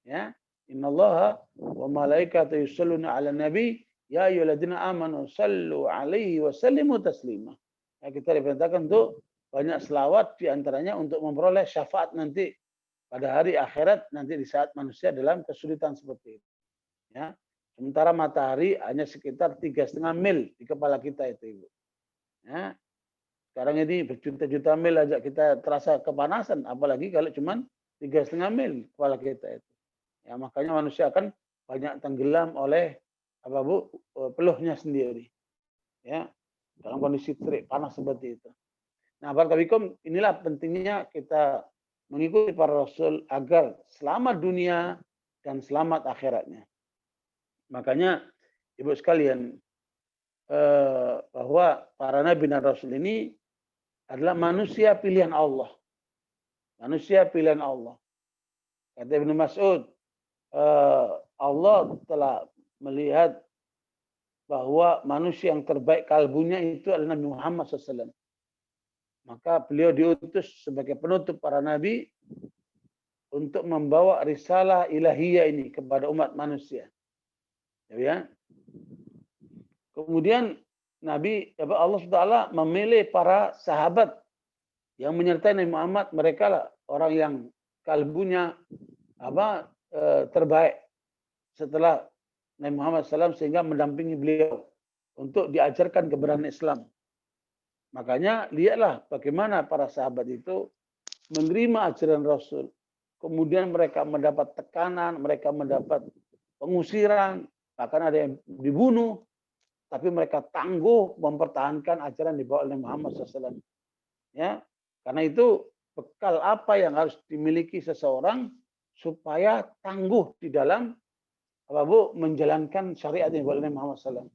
Ya, innallaha wa malaikatahu yusholluna 'alan nabi ya ayyuhalladzina amanu shallu 'alaihi wa sallimu taslima. Ya, kita diperintahkan untuk banyak selawat, di antaranya untuk memperoleh syafaat nanti pada hari akhirat, nanti di saat manusia dalam kesulitan seperti itu. Ya. Sementara matahari hanya sekitar 3,5 mil di kepala kita itu, Ibu. Ya. Sekarang ini berjuta-juta mil aja kita terasa kepanasan, apalagi kalau cuma 3,5 mil kepala kita itu. Ya, makanya manusia akan banyak tenggelam oleh apa Bu, peluhnya sendiri. Ya, dalam kondisi terik panas seperti itu. Nah, barakallahu inilah pentingnya kita mengikuti para rasul agar selamat dunia dan selamat akhiratnya. Makanya Ibu sekalian, bahwa para nabi dan rasul ini adalah manusia pilihan Allah. Manusia pilihan Allah. Kata Ibnu Mas'ud, Allah telah melihat bahwa manusia yang terbaik kalbunya itu adalah Nabi Muhammad SAW. Maka beliau diutus sebagai penutup para nabi untuk membawa risalah ilahiyah ini kepada umat manusia. Ya. Kemudian Allah SWT memilih para sahabat yang menyertai Nabi Muhammad. Mereka lah orang yang kalbunya terbaik setelah Nabi Muhammad SAW, sehingga mendampingi beliau untuk diajarkan kebenaran Islam. Makanya lihatlah bagaimana para sahabat itu menerima ajaran Rasul. Kemudian mereka mendapat tekanan, mereka mendapat pengusiran, bahkan ada yang dibunuh. Tapi mereka tangguh mempertahankan ajaran dibawa oleh Muhammad SAW. Ya, karena itu bekal apa yang harus dimiliki seseorang supaya tangguh di dalam menjalankan syariat yang dibawa oleh Muhammad SAW.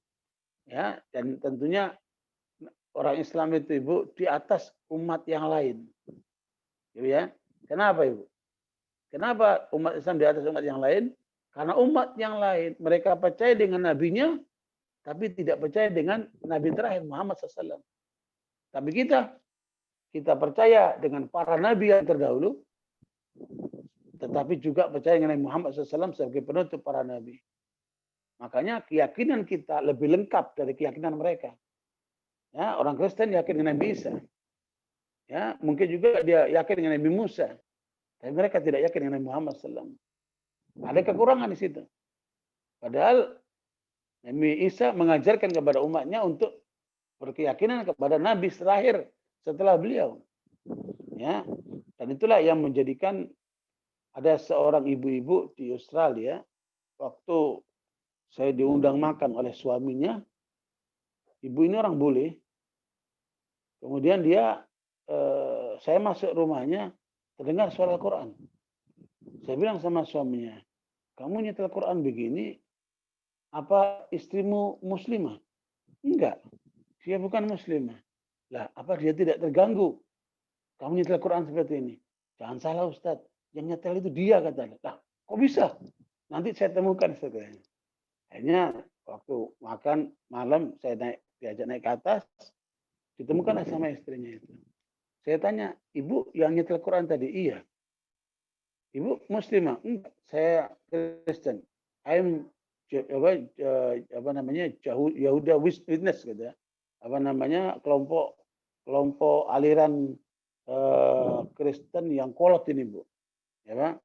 Ya, dan tentunya orang Islam itu Ibu di atas umat yang lain. Ya, kenapa Ibu? Kenapa umat Islam di atas umat yang lain? Karena umat yang lain mereka percaya dengan nabinya, tapi tidak percaya dengan nabi terakhir Muhammad SAW. Tapi kita percaya dengan para nabi yang terdahulu, tetapi juga percaya dengan Nabi Muhammad SAW sebagai penutup para nabi. Makanya keyakinan kita lebih lengkap dari keyakinan mereka. Ya, orang Kristen yakin dengan Nabi Isa. Ya, mungkin juga dia yakin dengan Nabi Musa. Tapi mereka tidak yakin dengan Nabi Muhammad SAW. Ada kekurangan di situ. Padahal Nabi Isa mengajarkan kepada umatnya untuk berkeyakinan kepada Nabi terakhir setelah beliau. Ya, dan itulah yang menjadikan ada seorang ibu-ibu di Australia, waktu saya diundang makan oleh suaminya, ibu ini orang bule. Kemudian saya masuk rumahnya, terdengar suara Al-Quran. Saya bilang sama suaminya, kamu nyetel Quran begini, apa istrimu muslimah? Enggak, dia bukan muslimah. Lah, apa dia tidak terganggu? Kamu nyetel Quran seperti ini. Jangan salah Ustadz, yang nyetel itu dia katanya. Lah, kok bisa? Nanti saya temukan setelahnya. Akhirnya waktu makan malam saya diajak naik ke atas, ditemukanlah sama istrinya itu. Saya tanya, ibu yang nyetel Quran tadi? Iya. Ibu muslimah? Enggak, saya Kristen. I'm Yahuda Witness gitu ya. Kelompok aliran Kristen yang kolot ini Bu. Ya,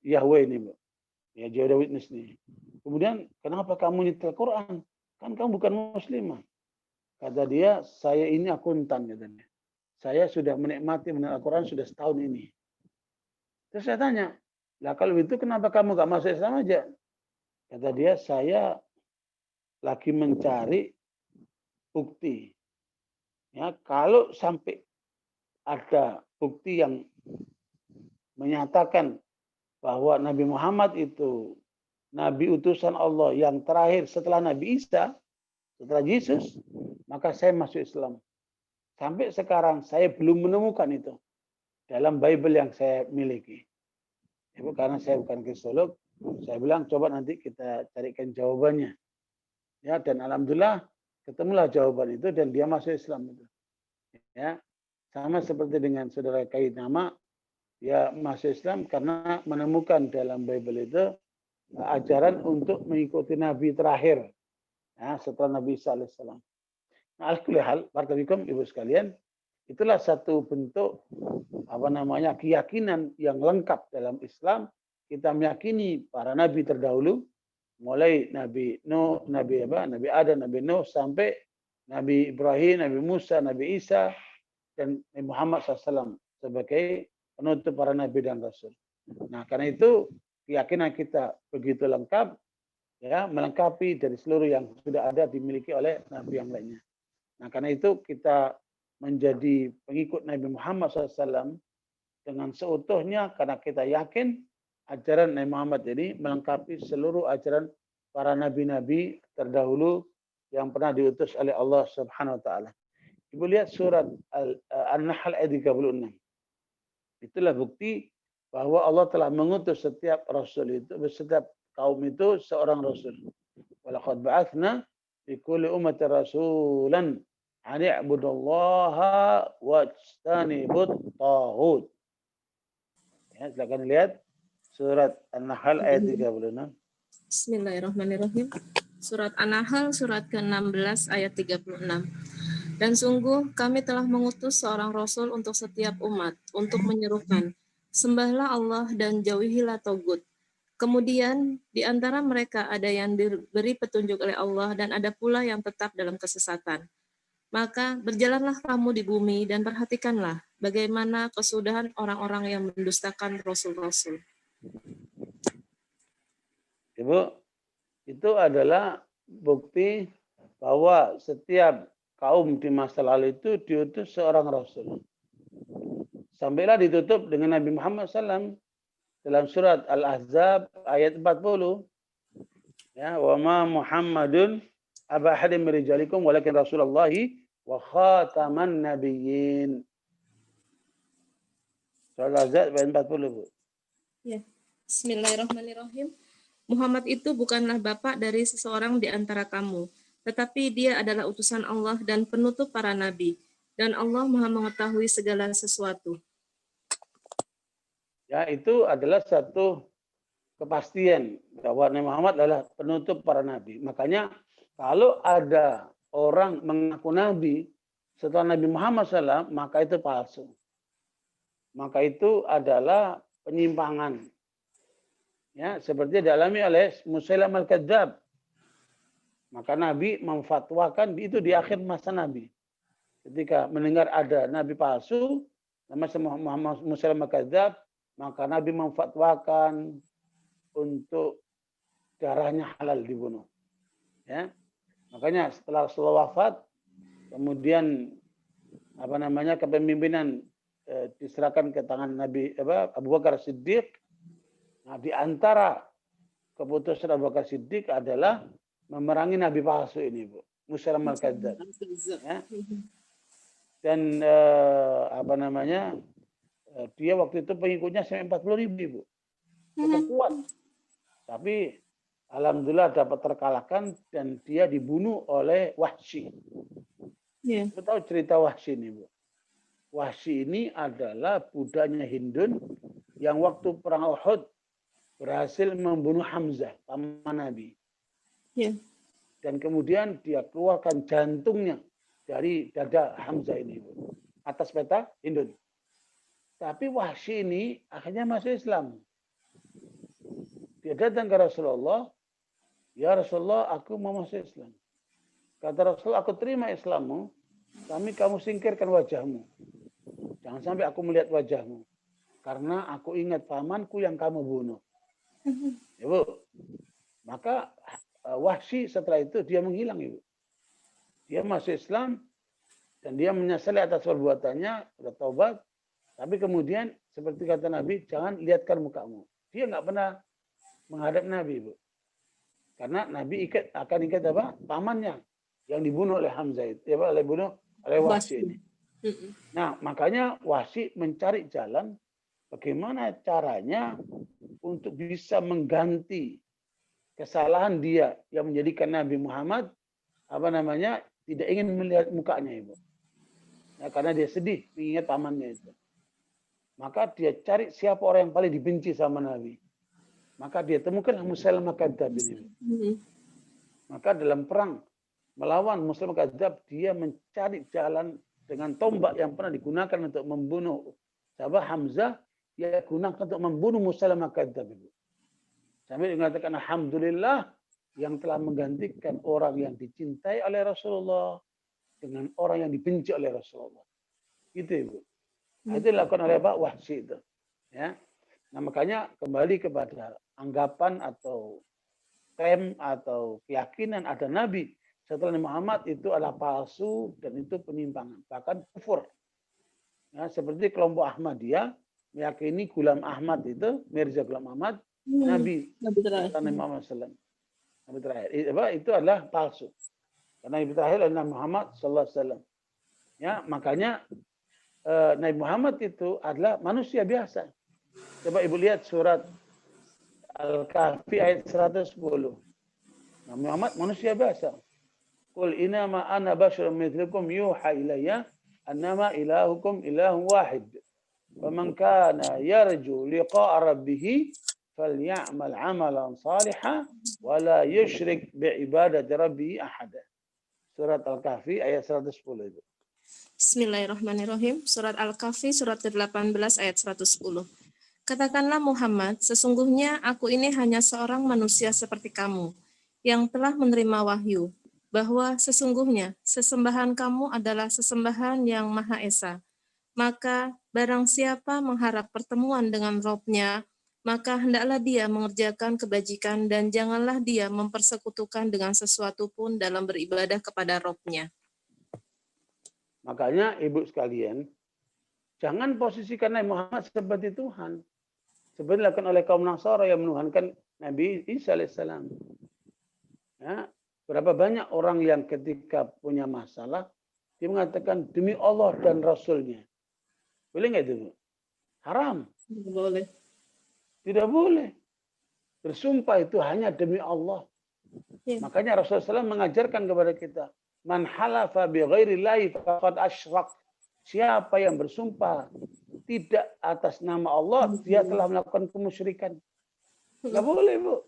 Yahweh ini Bu. Ya, Jehovah Witness nih. Kemudian kenapa kamu nyetel Quran? Kan kamu bukan muslimah. Kata dia, saya ini akuntan katanya. Saya sudah menikmati mengenal Al-Quran sudah setahun ini. Terus saya tanya, lah kalau itu kenapa kamu gak masuk Islam aja? Kata dia, saya lagi mencari bukti. Ya, kalau sampai ada bukti yang menyatakan bahwa Nabi Muhammad itu Nabi utusan Allah yang terakhir setelah Nabi Isa, setelah Yesus, maka saya masuk Islam. sampai sekarang saya belum menemukan itu dalam Bible yang saya miliki. Ibu, karena saya bukan kristolog, saya bilang coba nanti kita carikan jawabannya. Ya, dan alhamdulillah ketemulah jawaban itu dan dia masuk Islam itu. Ya, sama seperti dengan saudara Kaid Nama, dia masuk Islam karena menemukan dalam Bible itu ajaran untuk mengikuti Nabi terakhir, ya, setelah Nabi Isa alaihissalam. Nah, alhamdulillah, barakallahu ibu sekalian, itulah satu bentuk keyakinan yang lengkap dalam Islam. Kita meyakini para nabi terdahulu, mulai Nabi Nuh, Nabi Adam, Nabi Nuh sampai Nabi Ibrahim, Nabi Musa, Nabi Isa, dan Nabi Muhammad SAW sebagai penutup para nabi dan rasul. Nah, karena itu keyakinan kita begitu lengkap, ya, melengkapi dari seluruh yang sudah ada dimiliki oleh nabi yang lainnya. Nah, karena itu kita menjadi pengikut Nabi Muhammad SAW dengan seutuhnya karena kita yakin ajaran Nabi Muhammad ini melengkapi seluruh ajaran para nabi-nabi terdahulu yang pernah diutus oleh Allah Subhanahu wa taala. Ibu lihat surat An-Nahl ayat 36. Itulah bukti bahwa Allah telah mengutus setiap rasul itu, setiap kaum itu seorang rasul. Walaqad ba'atsna fi kulli ummatin rasulan an i'budullaha wajtanibut taghut. Ya, silakan lihat surat An-Nahl ayat 36. Bismillahirrahmanirrahim. Surat An-Nahl surat ke-16 ayat 36. Dan sungguh kami telah mengutus seorang rasul untuk setiap umat untuk menyerukan, sembahlah Allah dan jauhilah togut. Kemudian di antara mereka ada yang diberi petunjuk oleh Allah dan ada pula yang tetap dalam kesesatan. Maka berjalanlah kamu di bumi dan perhatikanlah bagaimana kesudahan orang-orang yang mendustakan rasul-rasul. Ibu, itu adalah bukti bahwa setiap kaum di masa lalu itu diutus seorang rasul. Sampailah ditutup dengan Nabi Muhammad SAW dalam surat Al-Ahzab ayat 40. Ya, wa ma Muhammadun aba ahadin min rijalikum walakin Rasulullah wa khataman nabiyyin. Surat Al-Ahzab ayat 40, Bu. Ya. Bismillahirrahmanirrahim. Muhammad itu bukanlah bapak dari seseorang di antara kamu, tetapi dia adalah utusan Allah dan penutup para nabi, dan Allah Maha mengetahui segala sesuatu. Ya, itu adalah satu kepastian bahwa Nabi Muhammad adalah penutup para nabi. Makanya kalau ada orang mengaku nabi setelah Nabi Muhammad SAW, maka itu palsu. Maka itu adalah penyimpangan. Ya, seperti dialami oleh Musailamah al-Kadzab. Maka Nabi memfatwakan itu di akhir masa Nabi. Ketika mendengar ada nabi palsu, namanya Muhammad Musailamah al-Kadzab, maka Nabi memfatwakan untuk darahnya halal dibunuh. Ya. Makanya setelah Rasulullah wafat, kemudian kepemimpinan diserahkan ke tangan Nabi Abu Bakar Siddiq. Nah, di antara keputusan Abu Bakar Siddiq adalah memerangi nabi palsu ini, Bu. Musailamah al-Kadzab. Ya. Dan dia waktu itu pengikutnya sampai 40.000, Bu. Cukup kuat. Tapi alhamdulillah dapat terkalahkan dan dia dibunuh oleh Wahsy. Yeah. Kita tahu cerita Wahsy ini, Bu. Wahsy ini adalah budaknya Hindun yang waktu perang Uhud berhasil membunuh Hamzah, paman Nabi. Yeah. Dan kemudian dia keluarkan jantungnya dari dada Hamzah ini, Bu, atas peta Hindun. Tapi Wahsy ini akhirnya masuk Islam. Dia datang ke Rasulullah, ya Rasulullah, aku mau masuk Islam. Kata Rasulullah, aku terima Islammu, tapi kamu singkirkan wajahmu. Jangan sampai aku melihat wajahmu. Karena aku ingat pamanku yang kamu bunuh. Ibu, maka Wahsy setelah itu dia menghilang, Ibu. Dia masuk Islam dan dia menyesali atas perbuatannya, bertobat. Tapi kemudian seperti kata Nabi, jangan lihatkan mukamu. Dia nggak pernah menghadap Nabi, Bu. Karena Nabi akan ikat apa? Pamannya yang dibunuh oleh Hamzah itu, oleh Wahsy ini. Mm-mm. Nah, makanya Wahsy mencari jalan bagaimana caranya untuk bisa mengganti kesalahan dia yang menjadikan Nabi Muhammad tidak ingin melihat mukanya, Ibu. Ya, karena dia sedih mengingat pamannya itu. Maka dia cari siapa orang yang paling dibenci sama Nabi. Maka dia temukan Musailamah Kadzdzab ini. Mm-mm. Maka dalam perang melawan Musailamah Kadzdzab, dia mencari jalan dengan tombak yang pernah digunakan untuk membunuh sahabat Hamzah, dia gunakan untuk membunuh Musailamah Kadzdzab itu. Sambil mengatakan alhamdulillah yang telah menggantikan orang yang dicintai oleh Rasulullah dengan orang yang dibenci oleh Rasulullah. Gitu, Ibu. Nah, itu dilakukan oleh Pak Wahsy itu. Ya. Nah, makanya kembali kepada anggapan atau klaim atau keyakinan ada Nabi setelah Nabi Muhammad itu adalah palsu dan itu penyimpangan, bahkan kufur. Ya, seperti kelompok Ahmadiyah meyakini Ghulam Ahmad itu, Mirza Ghulam Ahmad, Nabi setelah Nabi Muhammad SAW. Nabi terakhir. Itu adalah palsu. Karena Nabi terakhir adalah Nabi Muhammad SAW. Ya, makanya Nabi Muhammad itu adalah manusia biasa. Coba Ibu lihat surat Al-Kahfi ayat 110. Nabi Muhammad manusia biasa. Qul inama ana basyarum mithlukum yuha ilayya annama ilahukum ilahun wahid. Faman kana yarju liqa'a rabbih falya'mal 'amalan salihan wa la yusyrik bi'ibadati rabbih ahada. Surat Al-Kahfi ayat 110 itu. Bismillahirrahmanirrahim. Surat Al-Kahfi surat ke-18 ayat 110. Katakanlah Muhammad, sesungguhnya aku ini hanya seorang manusia seperti kamu, yang telah menerima wahyu, bahwa sesungguhnya sesembahan kamu adalah sesembahan yang Maha Esa. Maka barang siapa mengharap pertemuan dengan Robnya, maka hendaklah dia mengerjakan kebajikan dan janganlah dia mempersekutukan dengan sesuatu pun dalam beribadah kepada Robnya. Makanya Ibu sekalian, jangan posisikan Nabi Muhammad seperti Tuhan. Seperti dilakukan oleh kaum Nasara yang menuhankan Nabi Isa alaihissalam. Ya, berapa banyak orang yang ketika punya masalah, dia mengatakan demi Allah dan Rasulnya. Boleh nggak itu? Haram. Tidak boleh. Tidak boleh. Bersumpah itu hanya demi Allah. Ya. Makanya Rasulullah SAW mengajarkan kepada kita, man halafa bi ghairillahi faqad asyrak. Siapa yang bersumpah tidak atas nama Allah, dia telah melakukan kemusyrikan. Nggak boleh, Bu.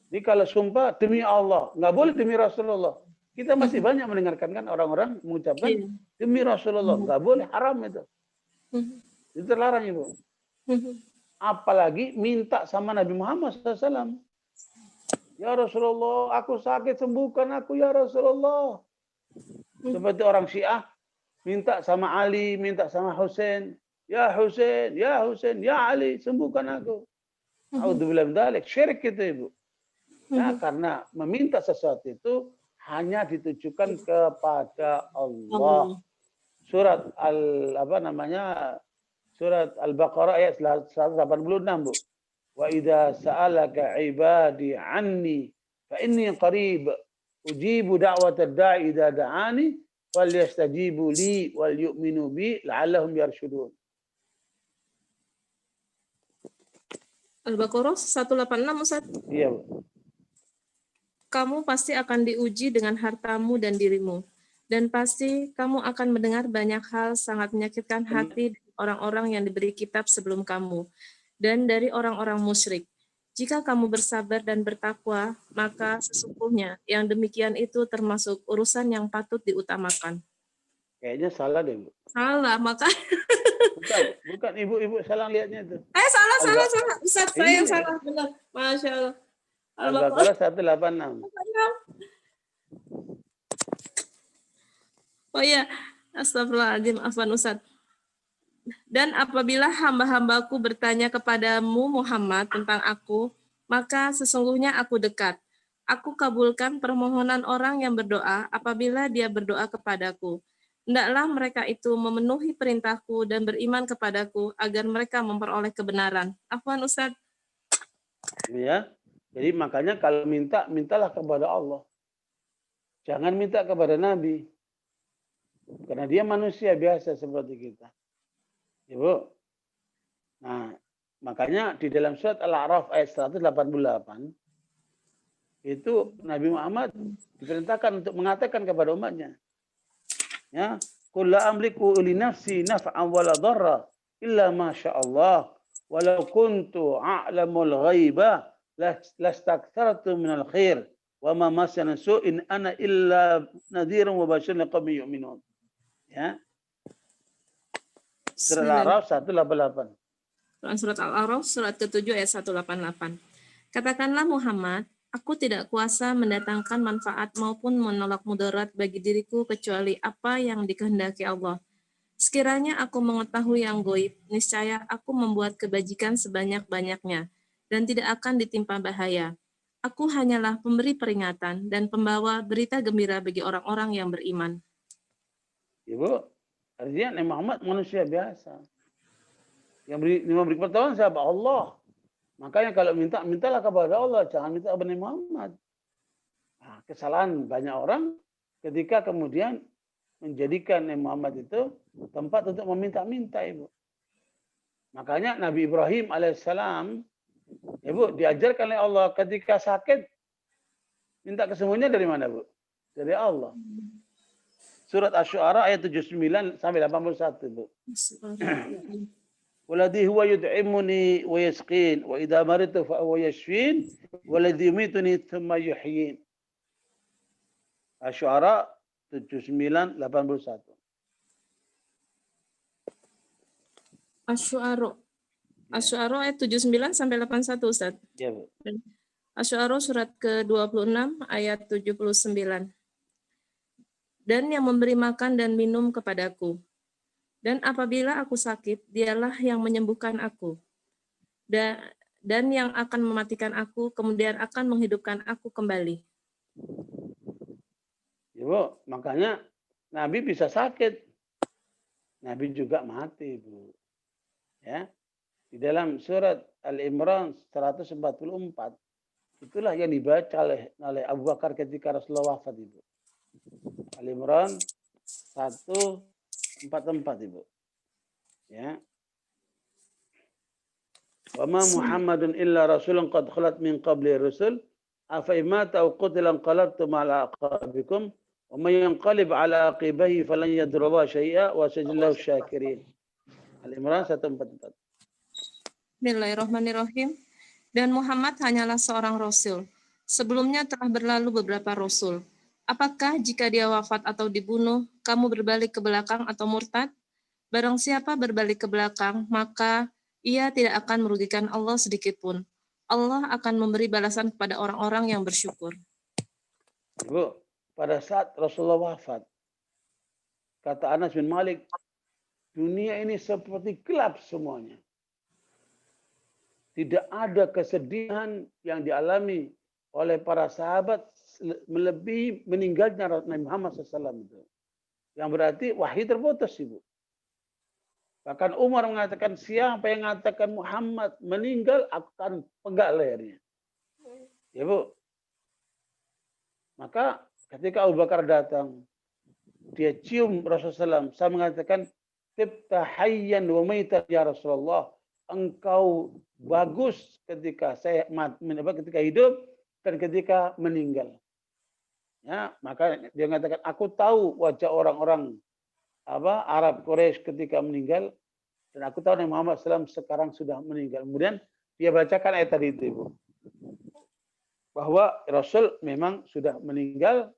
Jadi kalau sumpah demi Allah, nggak boleh demi Rasulullah. Kita masih banyak mendengarkan kan orang-orang mengucapkan demi Rasulullah. Nggak boleh, haram itu. Itu terlarang, Ibu. Apalagi minta sama Nabi Muhammad SAW. Ya Rasulullah, aku sakit, sembuhkan aku ya Rasulullah. Seperti orang Syiah, minta sama Ali, minta sama Husain. Ya Husain, ya Husain, ya Ali, sembuhkan aku. A'udzubillah min dzalik, syirik itu, Ibu. Ya, karena meminta sesuatu itu hanya ditujukan kepada Allah. Surat Surat Al-Baqarah ayat 186, Bu. Wa idza sa'alaka 'ibadi 'anni fa inni qarib ujibu da'watad da'i idza da'ani falyastajibu li wal yu'minu bi la'allahum yarshudun. Al-Baqarah 186, Ustaz. Iya, Bu. Kamu pasti akan diuji dengan hartamu dan dirimu. Dan pasti kamu akan mendengar banyak hal sangat menyakitkan hati dari orang-orang yang diberi kitab sebelum kamu dan dari orang-orang musyrik. Jika kamu bersabar dan bertakwa, maka sesungguhnya yang demikian itu termasuk urusan yang patut diutamakan. Kayaknya salah deh, Bu. Salah, maka bukan Ibu salah lihatnya itu. Salah. Ustaz, saya yang salah, benar. Masya Allah. Al-Baqarah 186. Oh iya, astagfirullahaladzim, afwan Ustaz. Dan apabila hamba-hambaku bertanya kepadamu Muhammad tentang aku, maka sesungguhnya aku dekat. Aku kabulkan permohonan orang yang berdoa apabila dia berdoa kepadaku. Hendaklah mereka itu memenuhi perintahku dan beriman kepadaku agar mereka memperoleh kebenaran. Afwan Ustaz. Ya, jadi makanya kalau mintalah kepada Allah. Jangan minta kepada Nabi. Karena dia manusia biasa seperti kita. Ibu. Nah, makanya di dalam surat Al-A'raf ayat 188 itu Nabi Muhammad diperintahkan untuk mengatakan kepada umatnya, ya, qul la amliku li nafsi naf'an wala dharra illa ma syaa Allah walau kuntu a'lamul ghaiba lastakthartu minal khair wa ma massana su'in ana illa nadhirun wa basyirun liqaumin yu'minun. Ya. Surat Al-A'raf 188. Surat Al-A'raf surat ke-7 ayat 188. Katakanlah Muhammad, aku tidak kuasa mendatangkan manfaat maupun menolak mudarat bagi diriku kecuali apa yang dikehendaki Allah. Sekiranya aku mengetahui yang goib, niscaya aku membuat kebajikan sebanyak-banyaknya dan tidak akan ditimpa bahaya. Aku hanyalah pemberi peringatan dan pembawa berita gembira bagi orang-orang yang beriman. Ibu, artinya Nabi Muhammad manusia biasa. Yang memberi pengetahuan siapa? Allah. Makanya kalau mintalah kepada Allah, jangan minta kepada Nabi Muhammad. Nah, kesalahan banyak orang ketika kemudian menjadikan Nabi Muhammad itu tempat untuk meminta-minta, Ibu. Makanya Nabi Ibrahim alaihissalam, Ibu, diajarkan oleh Allah ketika sakit, minta kesembuhannya dari mana, Bu? Dari Allah. Surat Asy-Syu'ara ayat 79 sampai 81, Bu. Waladhi huwa yud'imuni wa yasqin wa idza maritu fa huwa yashfin waladhi yumituni thumma yuhyin. Asy-Syu'ara 79 81. Asy-Syu'ara ayat 79 sampai 81, Ustaz. Ya, Bu. Asy-Syu'ara surat ke-26 ayat 79. Dan yang memberi makan dan minum kepadaku. Dan apabila aku sakit, dialah yang menyembuhkan aku. Dan yang akan mematikan aku, kemudian akan menghidupkan aku kembali. Ibu, makanya Nabi bisa sakit. Nabi juga mati, Bu. Ya. Di dalam surat Al-Imran 144, itulah yang dibaca oleh Abu Bakar ketika Rasulullah wafat, Ibu. Al-Imran 144, Ibu. Ya. Wa ma Muhammadun illa rasulun qad khalat min qabli rusul afa imata aw qutila qalabtum ala aqabikum wa may yanqalib ala aqibihi falan yadurra syai'a wa sajillahu syakirin. Al-Imran 144. Bismillahirrahmanirrahim. Dan Muhammad hanyalah seorang rasul. Sebelumnya telah berlalu beberapa rasul. Apakah jika dia wafat atau dibunuh, kamu berbalik ke belakang atau murtad? Barang siapa berbalik ke belakang, maka ia tidak akan merugikan Allah sedikit pun. Allah akan memberi balasan kepada orang-orang yang bersyukur. Ibu, pada saat Rasulullah wafat, kata Anas bin Malik, dunia ini seperti gelap semuanya. Tidak ada kesedihan yang dialami oleh para sahabat melebihi meninggalnya Nabi Muhammad SAW itu. Yang berarti wahyu terputus, Ibu. Bahkan Umar mengatakan, siapa yang mengatakan Muhammad meninggal, aku akan pegang lehernya. Ya, Bu. Maka ketika Abu Bakar datang, dia cium Rasulullah SAW, saya mengatakan, tibta hayyan wa maitan ya Rasulullah. Engkau bagus ketika ketika hidup dan ketika meninggal. Ya, maka dia mengatakan, aku tahu wajah orang-orang Arab Quraisy ketika meninggal, dan aku tahu Nabi Muhammad SAW sekarang sudah meninggal. Kemudian dia bacakan ayat tadi itu, Ibu, bahwa Rasul memang sudah meninggal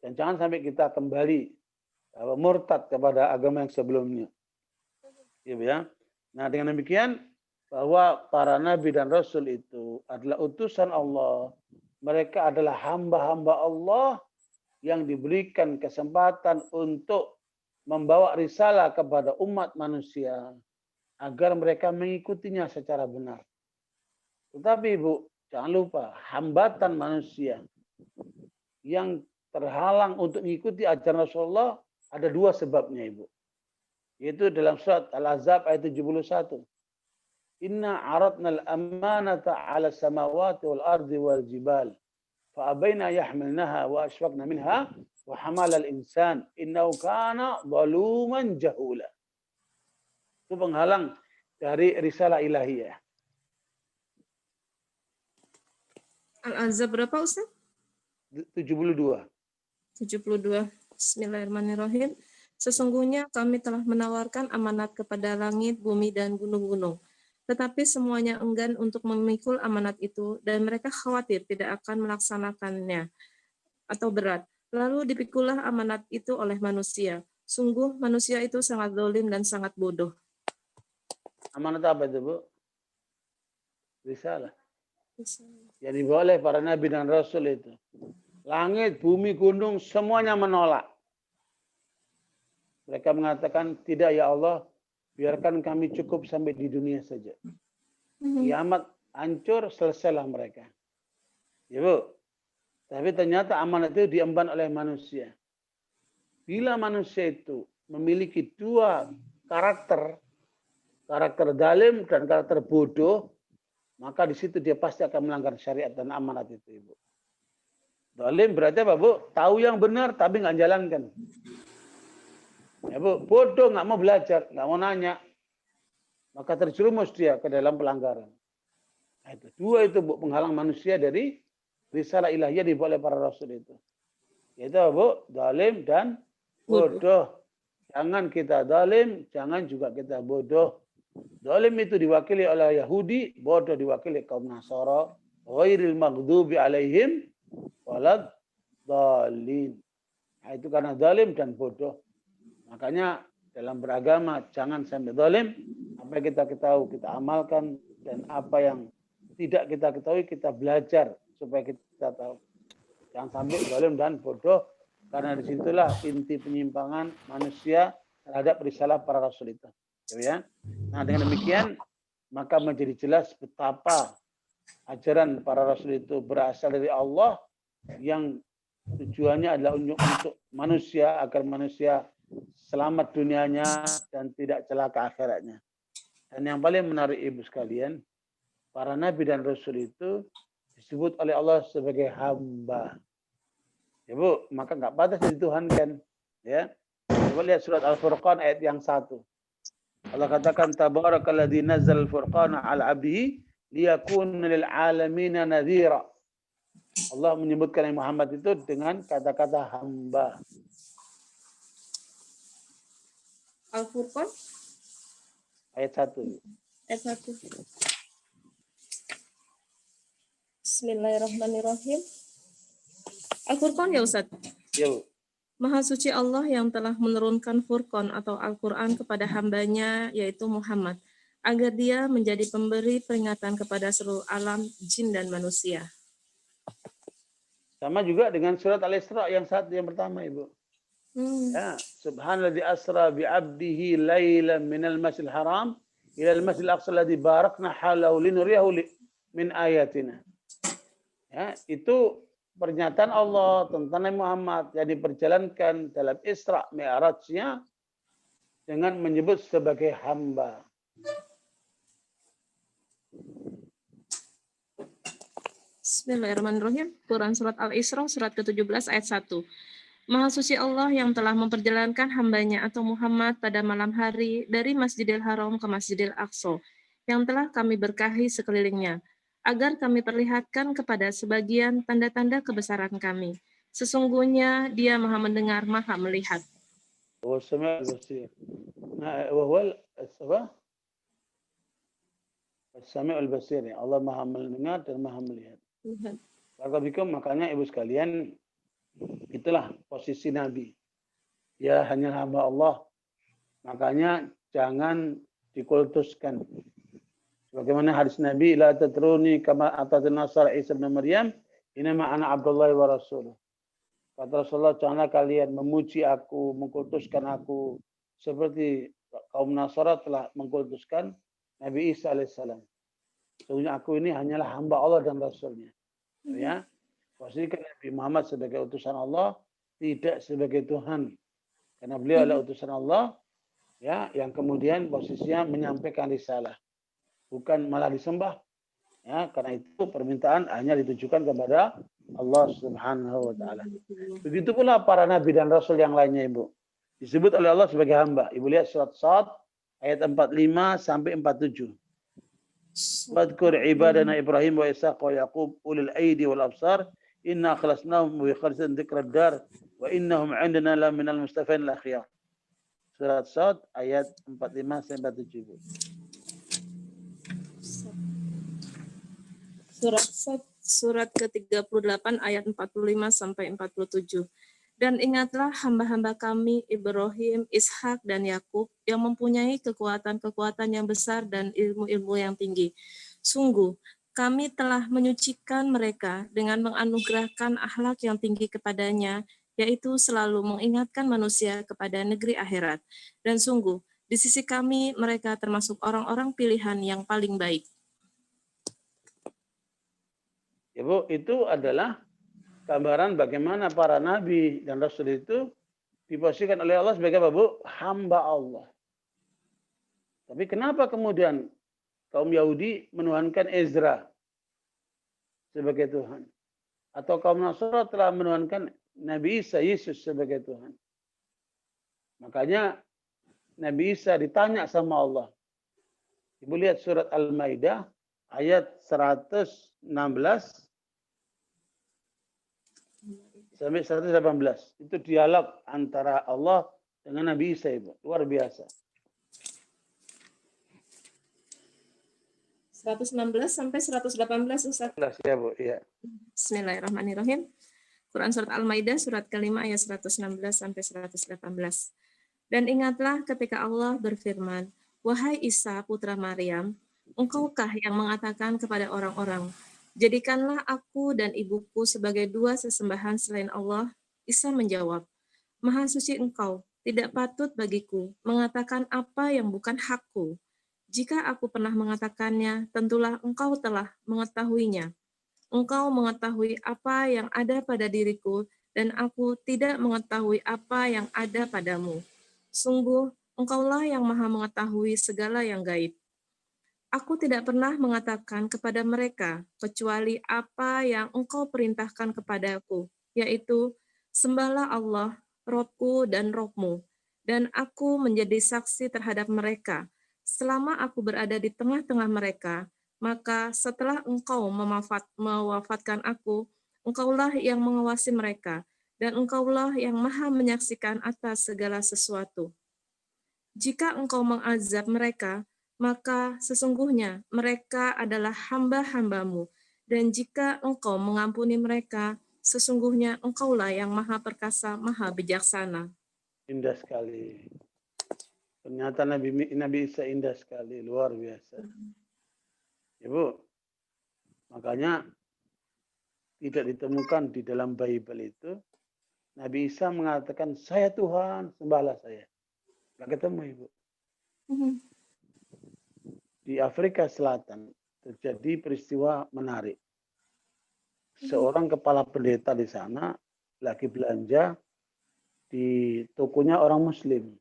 dan jangan sampai kita kembali murtad kepada agama yang sebelumnya. Ya. Nah, dengan demikian bahwa para nabi dan rasul itu adalah utusan Allah. Mereka adalah hamba-hamba Allah yang diberikan kesempatan untuk membawa risalah kepada umat manusia agar mereka mengikutinya secara benar. Tetapi Ibu, jangan lupa hambatan manusia yang terhalang untuk mengikuti ajaran Rasulullah ada dua sebabnya, Ibu. Yaitu dalam surat Al-Ahzab ayat 71. Inna aradna al-amanata 'ala samawati wal ardi wal jibal fa abaina yahmilnaha wa ashfaqna minha wa hamalal insan innahu kana zaluman jahula. Itu penghalang dari risalah ilahiyah. Al-Ahzab berapa Ustaz? 72. 72. Bismillahirrahmanirrahim. Sesungguhnya kami telah menawarkan amanat kepada langit, bumi, dan gunung-gunung. Tetapi semuanya enggan untuk memikul amanat itu dan mereka khawatir tidak akan melaksanakannya atau berat. Lalu dipikulah amanat itu oleh manusia. Sungguh manusia itu sangat zalim dan sangat bodoh. Amanat apa itu, Bu? Risalah. Yang dibawa oleh para nabi dan rasul itu. Langit, bumi, gunung, semuanya menolak. Mereka mengatakan, tidak ya Allah, biarkan kami cukup sampai di dunia saja. Kiamat hancur, selesailah mereka. Ya Bu, tapi ternyata amanat itu diemban oleh manusia. Bila manusia itu memiliki dua karakter zalim dan karakter bodoh, maka di situ dia pasti akan melanggar syariat dan amanat itu, Ibu. Zalim berarti apa, Bu? Tahu yang benar tapi nggak jalankan. Ya Bu, bodoh nggak mau belajar, nggak mau nanya, maka terjerumus dia ke dalam pelanggaran. Nah, itu dua itu, Bu, penghalang manusia dari risalah ilahiyah dibawa oleh para rasul itu. Yaitu apa, Bu? Zalim dan bodoh. Jangan kita zalim, jangan juga kita bodoh. Zalim itu diwakili oleh Yahudi, bodoh diwakili kaum Nasara. Ghairil maghdubi alaihim walad dhalin. Nah, itu karena zalim dan bodoh. Makanya dalam beragama jangan sampai zalim. Apa yang kita ketahui kita amalkan, dan apa yang tidak kita ketahui kita belajar supaya kita tahu. Jangan sampai zalim dan bodoh, karena disitulah inti penyimpangan manusia terhadap risalah para rasul itu. Ya. Nah, dengan demikian maka menjadi jelas betapa ajaran para rasul itu berasal dari Allah, yang tujuannya adalah untuk manusia, agar manusia selamat dunianya dan tidak celaka akhiratnya. Dan yang paling menarik, Ibu sekalian, para nabi dan rasul itu disebut oleh Allah sebagai hamba. Ya Bu, maka nggak pantas dituhankan. Ya, coba lihat surat Al-Furqan ayat yang 1. Allah katakan, Tabarakalladzi nazzal al-furqana ala 'abdihi liyakuna lil 'alamina nadhira. Allah menyebutkan Muhammad itu dengan kata-kata hamba. Al-Furqan Ayat 1. ayat 1. Bismillahirrahmanirrahim. Al-Furqan ya Ustaz? Ya Bu. Maha suci Allah yang telah menurunkan Furqan atau Al-Quran kepada hambanya, yaitu Muhammad, agar dia menjadi pemberi peringatan kepada seluruh alam, jin dan manusia. Sama juga dengan surat Al-Isra yang pertama, Ibu. Ya, subhanalladzi asra bi 'abdihi lailan minal masjidil haram ila al-masjidil aqsa alladzi barakna halahu linuriyahu min ayatina. Ya, itu pernyataan Allah tentang Nabi Muhammad yang diperjalankan dalam Isra Mi'rajnya dengan menyebut sebagai hamba. Bismillahirrahmanirrahim. Quran Surat Al-Isra, surat ke-17 ayat 1. Maha suci Allah yang telah memperjalankan hambanya atau Muhammad pada malam hari dari Masjidil Haram ke Masjidil Aqsa, yang telah kami berkahi sekelilingnya, agar kami perlihatkan kepada sebagian tanda-tanda kebesaran kami. Sesungguhnya dia maha mendengar, maha melihat. As-Sami'ul Basir. Allah maha mendengar dan maha melihat. Makanya Ibu sekalian, itulah posisi Nabi. Dia hanya hamba Allah. Makanya jangan dikultuskan. Sebagaimana hadis Nabi, la tatruni kama atatun Nasara Isa bin Maryam, inama ana Abdullah wa Rasuluh. Kata Rasulullah, janganlah kalian memuji aku, mengkultuskan aku, seperti kaum Nasara telah mengkultuskan Nabi Isa alaihissalam. Sesungguhnya aku ini hanyalah hamba Allah dan Rasulnya. Ya. Posisikan Nabi Muhammad sebagai utusan Allah, tidak sebagai Tuhan. Karena beliau adalah utusan Allah, ya, yang kemudian posisinya menyampaikan risalah. Bukan malah disembah, Ya, karena itu permintaan hanya ditujukan kepada Allah Subhanahu wa taala. Begitu pula para nabi dan rasul yang lainnya, Ibu. Disebut oleh Allah sebagai hamba. Ibu lihat surat Shad ayat 45 sampai 47. Wadkur ibadana Ibrahim wa Ishaq wa Yaqub ulil aidi wal absar inna akhlasnahum bi khalisin dzikrad dar wa innahum 'indana la minal mustafain al akhyar. Surat Shad ayat 45 sampai 47, Ibu. Surat ke-38 ayat 45 sampai 47. Dan ingatlah hamba-hamba kami Ibrahim, Ishak dan Yakub yang mempunyai kekuatan-kekuatan yang besar dan ilmu-ilmu yang tinggi. Sungguh kami telah menyucikan mereka dengan menganugerahkan akhlak yang tinggi kepadanya, yaitu selalu mengingatkan manusia kepada negeri akhirat. Dan sungguh di sisi kami mereka termasuk orang-orang pilihan yang paling baik. Ibu, itu adalah gambaran bagaimana para nabi dan rasul itu diposisikan oleh Allah sebagai apa, Bu? Hamba Allah. Tapi kenapa kemudian kaum Yahudi menuhankan Ezra sebagai Tuhan? Atau kaum Nasrani telah menuhankan Nabi Isa, Yesus sebagai Tuhan? Makanya Nabi Isa ditanya sama Allah. Ibu lihat surat Al-Maidah ayat 116 sampai 118. Itu dialog antara Allah dengan Nabi Isa, Ibu. Luar biasa. 116 sampai 118, Ustaz. Ya, Bu. Iya. Bismillahirrahmanirrahim. Quran Surat Al-Maidah, surat kelima ayat 116 sampai 118. Dan ingatlah ketika Allah berfirman, wahai Isa putra Maryam, engkaukah yang mengatakan kepada orang-orang, jadikanlah aku dan ibuku sebagai dua sesembahan selain Allah? Isa menjawab, Maha suci engkau, tidak patut bagiku mengatakan apa yang bukan hakku. Jika aku pernah mengatakannya, tentulah engkau telah mengetahuinya. Engkau mengetahui apa yang ada pada diriku, dan aku tidak mengetahui apa yang ada padamu. Sungguh, engkaulah yang maha mengetahui segala yang gaib. Aku tidak pernah mengatakan kepada mereka, kecuali apa yang engkau perintahkan kepadaku, yaitu, sembahlah Allah, Robku dan Robmu, dan aku menjadi saksi terhadap mereka. Selama aku berada di tengah-tengah mereka, maka setelah engkau mewafatkan aku, engkaulah yang mengawasi mereka, dan engkaulah yang maha menyaksikan atas segala sesuatu. Jika engkau mengazab mereka, maka sesungguhnya mereka adalah hamba-hambamu, dan jika engkau mengampuni mereka, sesungguhnya engkaulah yang maha perkasa, maha bijaksana. Indah sekali. Ternyata Nabi Isa indah sekali, luar biasa. Ibu, makanya tidak ditemukan di dalam Bible itu Nabi Isa mengatakan, saya Tuhan, sembahlah saya. Nggak ketemu, Ibu. Di Afrika Selatan terjadi peristiwa menarik. Seorang kepala pendeta di sana lagi belanja di tokonya orang Muslim.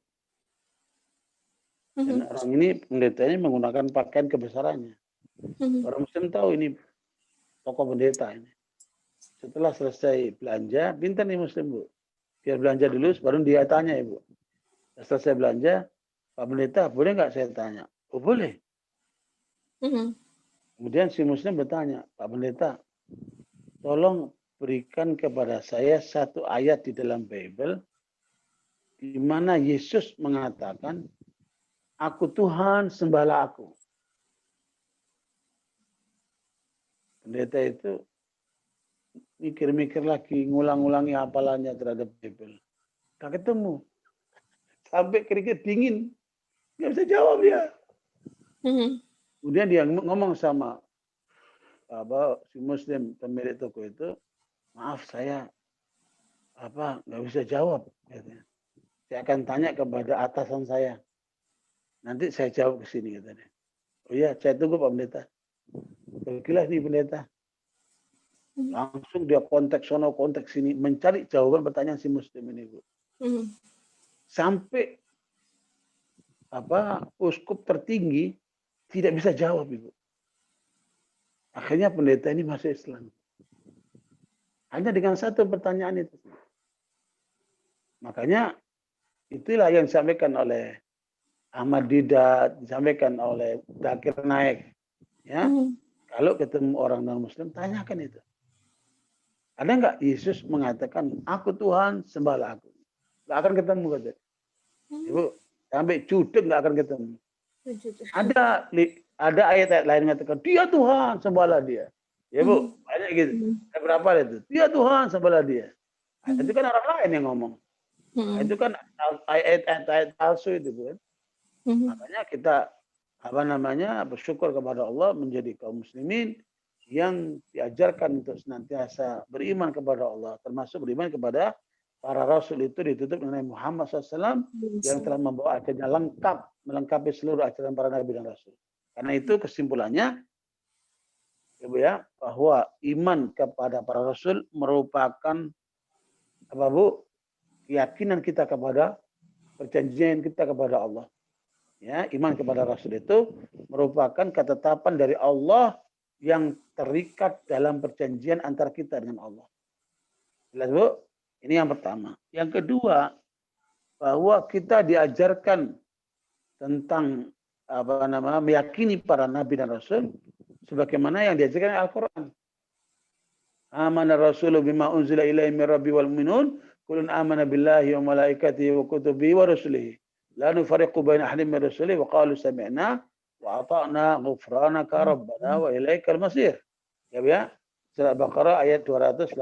Dan orang ini pendetanya menggunakan pakaian kebesarannya. Orang Muslim tahu ini toko pendeta ini. Setelah selesai belanja, pintar nih Muslim, Bu. Biar belanja dulu, baru dia tanya, Ibu. Selesai belanja, Pak Pendeta, boleh nggak saya tanya? Oh, boleh. Kemudian si Muslim bertanya, Pak Pendeta, tolong berikan kepada saya satu ayat di dalam Bible di mana Yesus mengatakan, aku Tuhan, sembahlah aku. Pendeta itu mikir-mikir lagi, ngulang-ngulangi hafalannya terhadap Bible. Gak ketemu. Sampai keringet dingin. Nggak bisa jawab dia. Kemudian dia ngomong sama si Muslim pemilik toko itu, maaf saya nggak bisa jawab. Katanya. Saya akan tanya kepada atasan saya. Nanti saya jawab ke sini. Katanya. Oh iya, saya tunggu Pak Pendeta. Pergilah nih Pendeta. Langsung dia konteks sono, konteks sini. Mencari jawaban pertanyaan si Muslim ini, Bu. Sampai uskup tertinggi tidak bisa jawab, Ibu. Akhirnya pendeta ini masuk Islam. Hanya dengan satu pertanyaan itu. Makanya itulah yang disampaikan oleh Ahmad Didat, disampaikan oleh Zakir Naik. Ya, kalau ketemu orang non-Muslim, tanyakan itu. Ada nggak Yesus mengatakan, aku Tuhan, sembahlah aku. Nggak akan ketemu, katanya. Ibu, sampai judek nggak akan ketemu. Ada ayat-ayat lain yang mengatakan, dia Tuhan, sembahlah dia. Ya Bu, banyak gitu. Ada berapa itu? Dia Tuhan, sembahlah dia. Nah, itu kan orang lain yang ngomong. Nah, itu kan ayat-ayat palsu itu, Bu. Makanya kita bersyukur kepada Allah menjadi kaum muslimin yang diajarkan untuk senantiasa beriman kepada Allah, termasuk beriman kepada para rasul. Itu ditutup dengan Muhammad SAW yang telah membawa ajarannya lengkap, melengkapi seluruh ajaran para nabi dan rasul. Karena itu kesimpulannya, ya, bahwa iman kepada para rasul merupakan apa, Bu? Keyakinan kita kepada perjanjian kita kepada Allah. Ya, iman kepada Rasul itu merupakan ketetapan dari Allah yang terikat dalam perjanjian antara kita dengan Allah. Jelas, Bu? Ini yang pertama. Yang kedua, bahwa kita diajarkan tentang meyakini para nabi dan rasul sebagaimana yang diajarkan Al-Qur'an. Amana rasulu bima unzila ilaihi min rabbi wal mu'minun kullun amana billahi wa malaikatihi wa kutubihi wa rusulihi. La nufariqu baina ahadin min rusulihi wa qalu sami'na wa ata'na ghufranaka rabbana wa ilaikal masir. Ya. Surah Baqarah ayat 286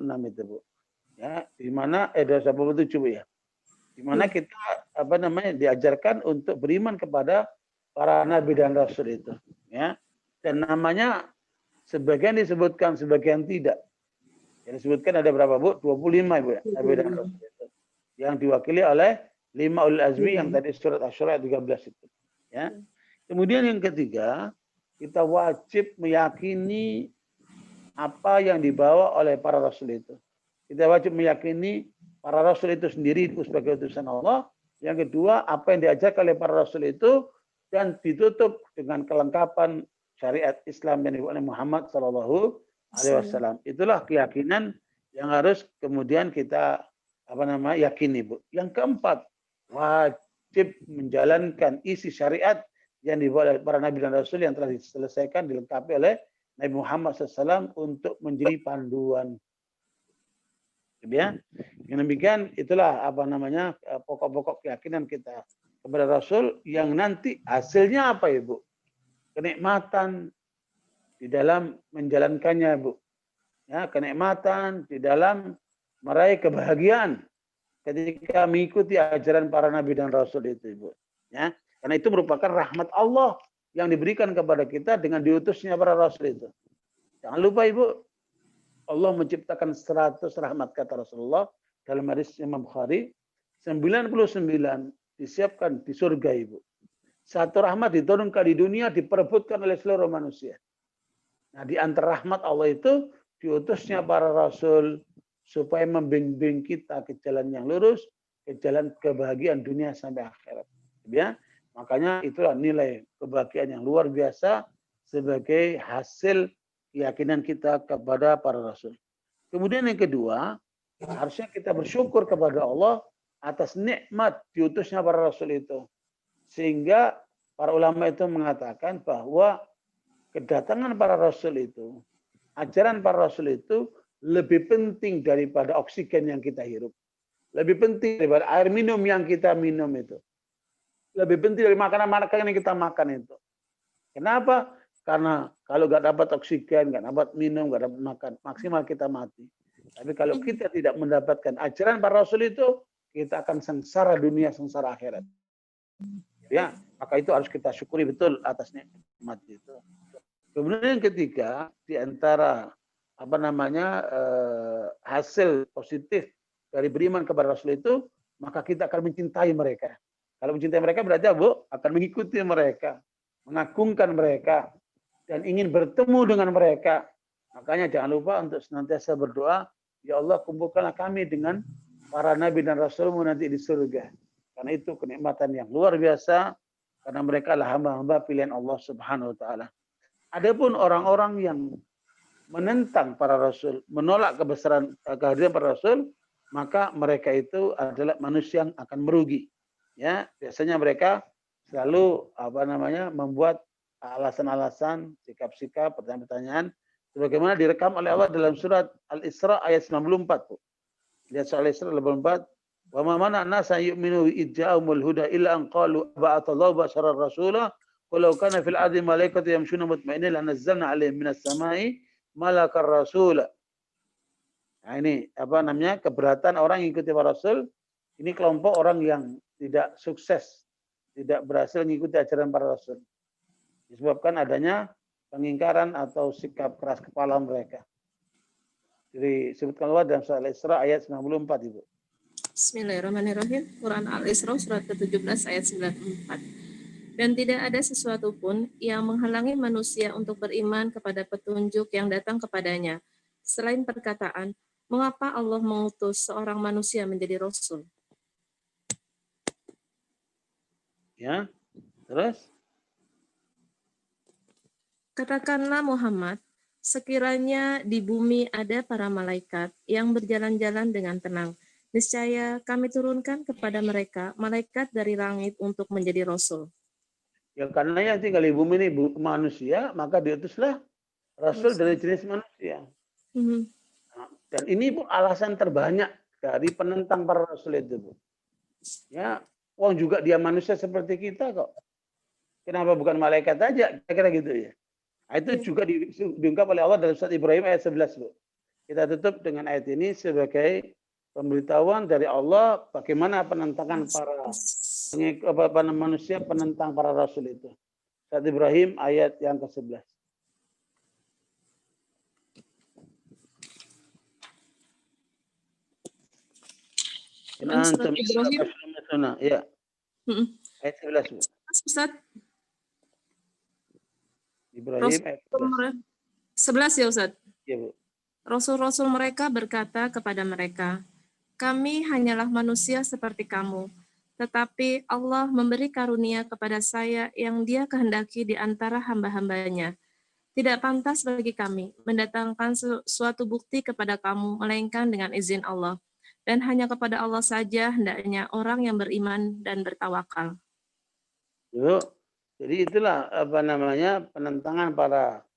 itu, Bu. Ya, di mana 287, Bu, ya. Di mana kita diajarkan untuk beriman kepada para nabi dan rasul itu, ya. Dan namanya sebagian disebutkan, sebagian tidak. Yang disebutkan ada berapa, Bu? 25, Bu, ya, nabi dan rasul itu. Yang diwakili oleh 5 ulul azmi yang tadi surat Asy-Syura 13 itu. Ya. Kemudian yang ketiga, kita wajib meyakini apa yang dibawa oleh para rasul itu. Kita wajib meyakini para rasul itu sendiri sebagai utusan Allah. Yang kedua, apa yang diajarkan oleh para rasul itu dan ditutup dengan kelengkapan syariat Islam yang dibawa oleh Muhammad SAW. Itulah keyakinan yang harus kemudian kita yakini, Bu. Yang keempat, wajib menjalankan isi syariat yang dibawa oleh para nabi dan rasul yang telah diselesaikan, dilengkapi oleh Nabi Muhammad SAW untuk menjadi panduan. Ya. Yang demikian itulah pokok-pokok keyakinan kita kepada Rasul yang nanti hasilnya apa, Ibu? Kenikmatan di dalam menjalankannya, Bu. Ya, kenikmatan di dalam meraih kebahagiaan ketika mengikuti ajaran para nabi dan rasul itu, Ibu. Ya, karena itu merupakan rahmat Allah yang diberikan kepada kita dengan diutusnya para rasul itu. Jangan lupa, Ibu, Allah menciptakan 100 rahmat, kata Rasulullah dalam hadis Imam Bukhari. 99 disiapkan di surga, Ibu. Satu rahmat diturunkan di dunia, diperebutkan oleh seluruh manusia. Nah, di antara rahmat Allah itu diutusnya para rasul supaya membimbing kita ke jalan yang lurus, ke jalan kebahagiaan dunia sampai akhirat. Ya, makanya itulah nilai kebahagiaan yang luar biasa sebagai hasil keyakinan kita kepada para rasul. Kemudian yang kedua, harusnya kita bersyukur kepada Allah atas nikmat diutusnya para rasul itu. Sehingga para ulama itu mengatakan bahwa kedatangan para rasul itu, ajaran para rasul itu lebih penting daripada oksigen yang kita hirup. Lebih penting daripada air minum yang kita minum itu. Lebih penting dari makanan-makanan yang kita makan itu. Kenapa? Karena kalau nggak dapat oksigen, nggak dapat minum, nggak dapat makan, maksimal kita mati. Tapi kalau kita tidak mendapatkan ajaran para rasul itu, kita akan sengsara dunia, sengsara akhirat. Ya, maka itu harus kita syukuri betul atas nikmat itu. Kemudian yang ketiga, di antara hasil positif dari beriman kepada Rasul itu, maka kita akan mencintai mereka. Kalau mencintai mereka berarti, Bu, akan mengikuti mereka, mengagungkan mereka, dan ingin bertemu dengan mereka. Makanya jangan lupa untuk senantiasa berdoa, ya Allah, kumpulkanlah kami dengan para nabi dan rasulmu nanti di surga. Karena itu kenikmatan yang luar biasa, karena mereka adalah hamba-hamba pilihan Allah Subhanahu wa taala. Adapun orang-orang yang menentang para rasul, menolak kebesaran kehadiran para rasul, maka mereka itu adalah manusia yang akan merugi. Ya, biasanya mereka selalu membuat alasan-alasan, sikap-sikap, pertanyaan-pertanyaan sebagaimana direkam oleh Allah dalam surat Al-Isra ayat 94. Lihat soal Al-Isra 84. Wa ma mana nasa yu'minu idja'umul huda illa an qalu ba'atallahu basharar rasula walau kana fil ardi malaikatu yamshuna mutma'innin lanazzalna 'alaihim minas sama'i malakar rasula. Nah, ini keberatan orang yang ikuti para rasul. Ini kelompok orang yang tidak sukses, tidak berhasil mengikuti ajaran para rasul. Disebabkan adanya pengingkaran atau sikap keras kepala mereka. Jadi sebutkan Allah dalam surah Al-Isra ayat 94 Ibu. Bismillahirrahmanirrahim. Quran Al-Isra surat ke-17 ayat 94. Dan tidak ada sesuatu pun yang menghalangi manusia untuk beriman kepada petunjuk yang datang kepadanya, selain perkataan, mengapa Allah mengutus seorang manusia menjadi rasul? Ya, terus? Katakanlah Muhammad, sekiranya di bumi ada para malaikat yang berjalan-jalan dengan tenang, niscaya kami turunkan kepada mereka malaikat dari langit untuk menjadi rasul. Ya karena yang tinggal di bumi ini manusia, maka diutuslah rasul dari jenis manusia. Nah, dan ini Bu alasan terbanyak dari penentang para rasul itu Bu. Ya, wong juga dia manusia seperti kita kok. Kenapa bukan malaikat aja? Kira-kira gitu ya. Nah, itu juga diungkap oleh Allah dalam surat Ibrahim ayat 11 Bu. Kita tutup dengan ayat ini sebagai pemberitahuan dari Allah bagaimana penentangan para manusia penentang para rasul itu. Surat Ibrahim ayat yang ke-11. Surat Ibrahim. Ya. Ayat 11 Bu. Ustaz. Ibrahim ayat 11 ya Ustaz? Iya Bu. Rasul-rasul mereka berkata kepada mereka, kami hanyalah manusia seperti kamu, tetapi Allah memberi karunia kepada saya yang Dia kehendaki di antara hamba-hambanya. Tidak pantas bagi kami mendatangkan suatu bukti kepada kamu, melainkan dengan izin Allah. Dan hanya kepada Allah saja hendaknya orang yang beriman dan bertawakal. Jadi itulah penentangan para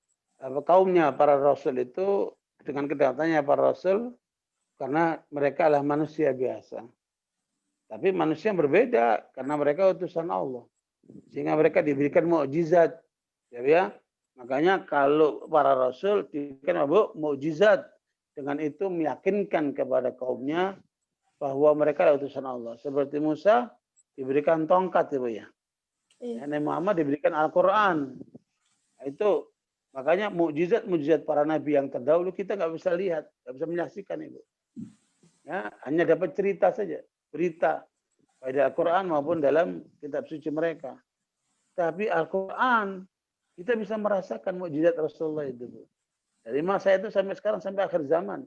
kaumnya para rasul itu dengan kedatangannya para rasul karena mereka adalah manusia biasa. Tapi manusia yang berbeda karena mereka utusan Allah. Sehingga mereka diberikan mukjizat. Ya. Makanya kalau para rasul diberikan mukjizat, dengan itu meyakinkan kepada kaumnya bahwa mereka adalah utusan Allah. Seperti Musa diberikan tongkat ya. Nabi Muhammad diberikan Al-Quran. Itu makanya mukjizat para nabi yang terdahulu kita nggak bisa lihat, nggak bisa menyaksikan itu. Ya, hanya dapat cerita saja, berita baik Al-Quran maupun dalam kitab suci mereka. Tapi Al-Quran kita bisa merasakan mukjizat Rasulullah itu. Dari masa itu sampai sekarang sampai akhir zaman.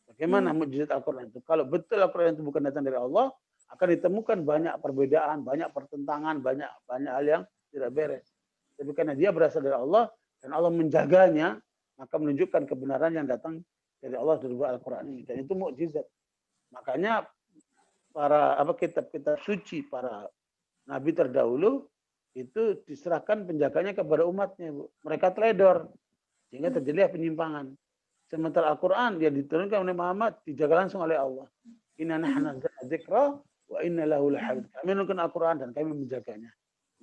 Bagaimana mukjizat Al-Quran itu? Kalau betul Al-Quran itu bukan datang dari Allah, akan ditemukan banyak perbedaan, banyak pertentangan, banyak hal yang tidak beres. Tapi karena dia berasal dari Allah dan Allah menjaganya, maka menunjukkan kebenaran yang datang dari Allah dari Al-Quran ini. Dan itu mukjizat. Makanya para kitab-kitab suci para nabi terdahulu itu diserahkan penjaganya kepada umatnya, Bu. Mereka teledor sehingga terjadi penyimpangan. Sementara Al-Quran yang diturunkan oleh Muhammad dijaga langsung oleh Allah. Inna nahnu nazzalna dzikra wa inna lahu lahafidz. Kami menurunkan Al-Quran dan kami menjaganya.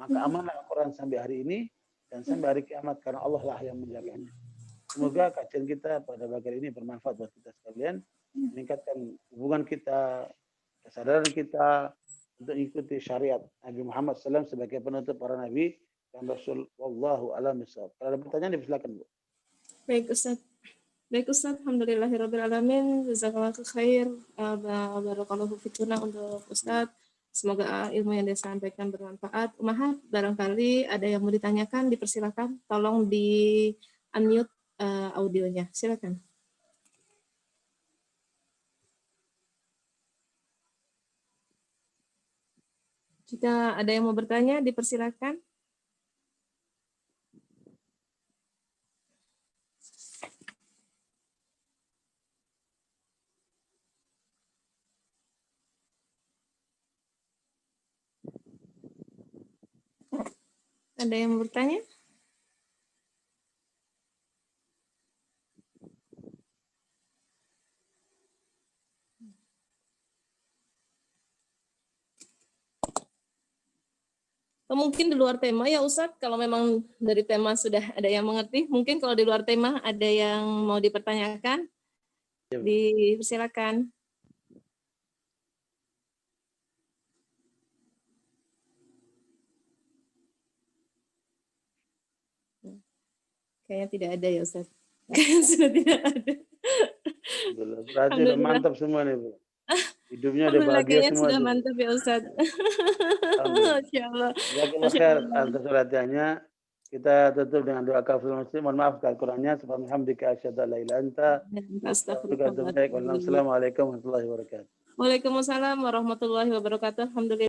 Maka amanah Al-Quran sampai hari ini dan sampai hari kiamat karena Allah lah yang menjaganya. Semoga kajian kita pada bagian ini bermanfaat buat kita sekalian, meningkatkan hubungan kita, kesadaran kita untuk ikuti syariat Nabi Muhammad SAW sebagai penutup para nabi dan Rasul. Wallahu a'lam bishawab. Kalau ada pertanyaan dipersilakan, Bu. Baik Ustaz, alhamdulillahirrabbilalamin. Jazakallahu khair. Barakallahu fikuna untuk Ustaz. Semoga ilmu yang disampaikan bermanfaat. Umahat, barangkali ada yang mau ditanyakan, dipersilakan. Tolong di unmute audionya. Silakan. Jika ada yang mau bertanya, dipersilakan. Ada yang mau bertanya? Atau mungkin di luar tema ya Ustadz, kalau memang dari tema sudah ada yang mengerti, mungkin kalau di luar tema ada yang mau dipertanyakan, Ya, Bu. dipersilakan. Kayaknya tidak ada ya Ustadz. Kayaknya sudah tidak ada. Berarti udah Alhamdulillah. mantap semua nih, Bu. Hidupnya udah Alhamdulillah bahagia kayaknya semua sudah tuh, Bu. mantap ya Ustadz. Alhamdulillah. Masya Allah. Jazakallah Masya khair Allah. atas perhatiannya. Kita tutup dengan doa kafaratul majlis. Mohon maaf Al-Qur'annya. Subhanalhamdika asyhadu an la ilaha illa anta astaghfiruka wa atubu ilaik. Astagfirullahaladzim. Wassalamualaikum warahmatullahi wabarakatuh. Waalaikumsalam warahmatullahi wabarakatuh. Alhamdulillah.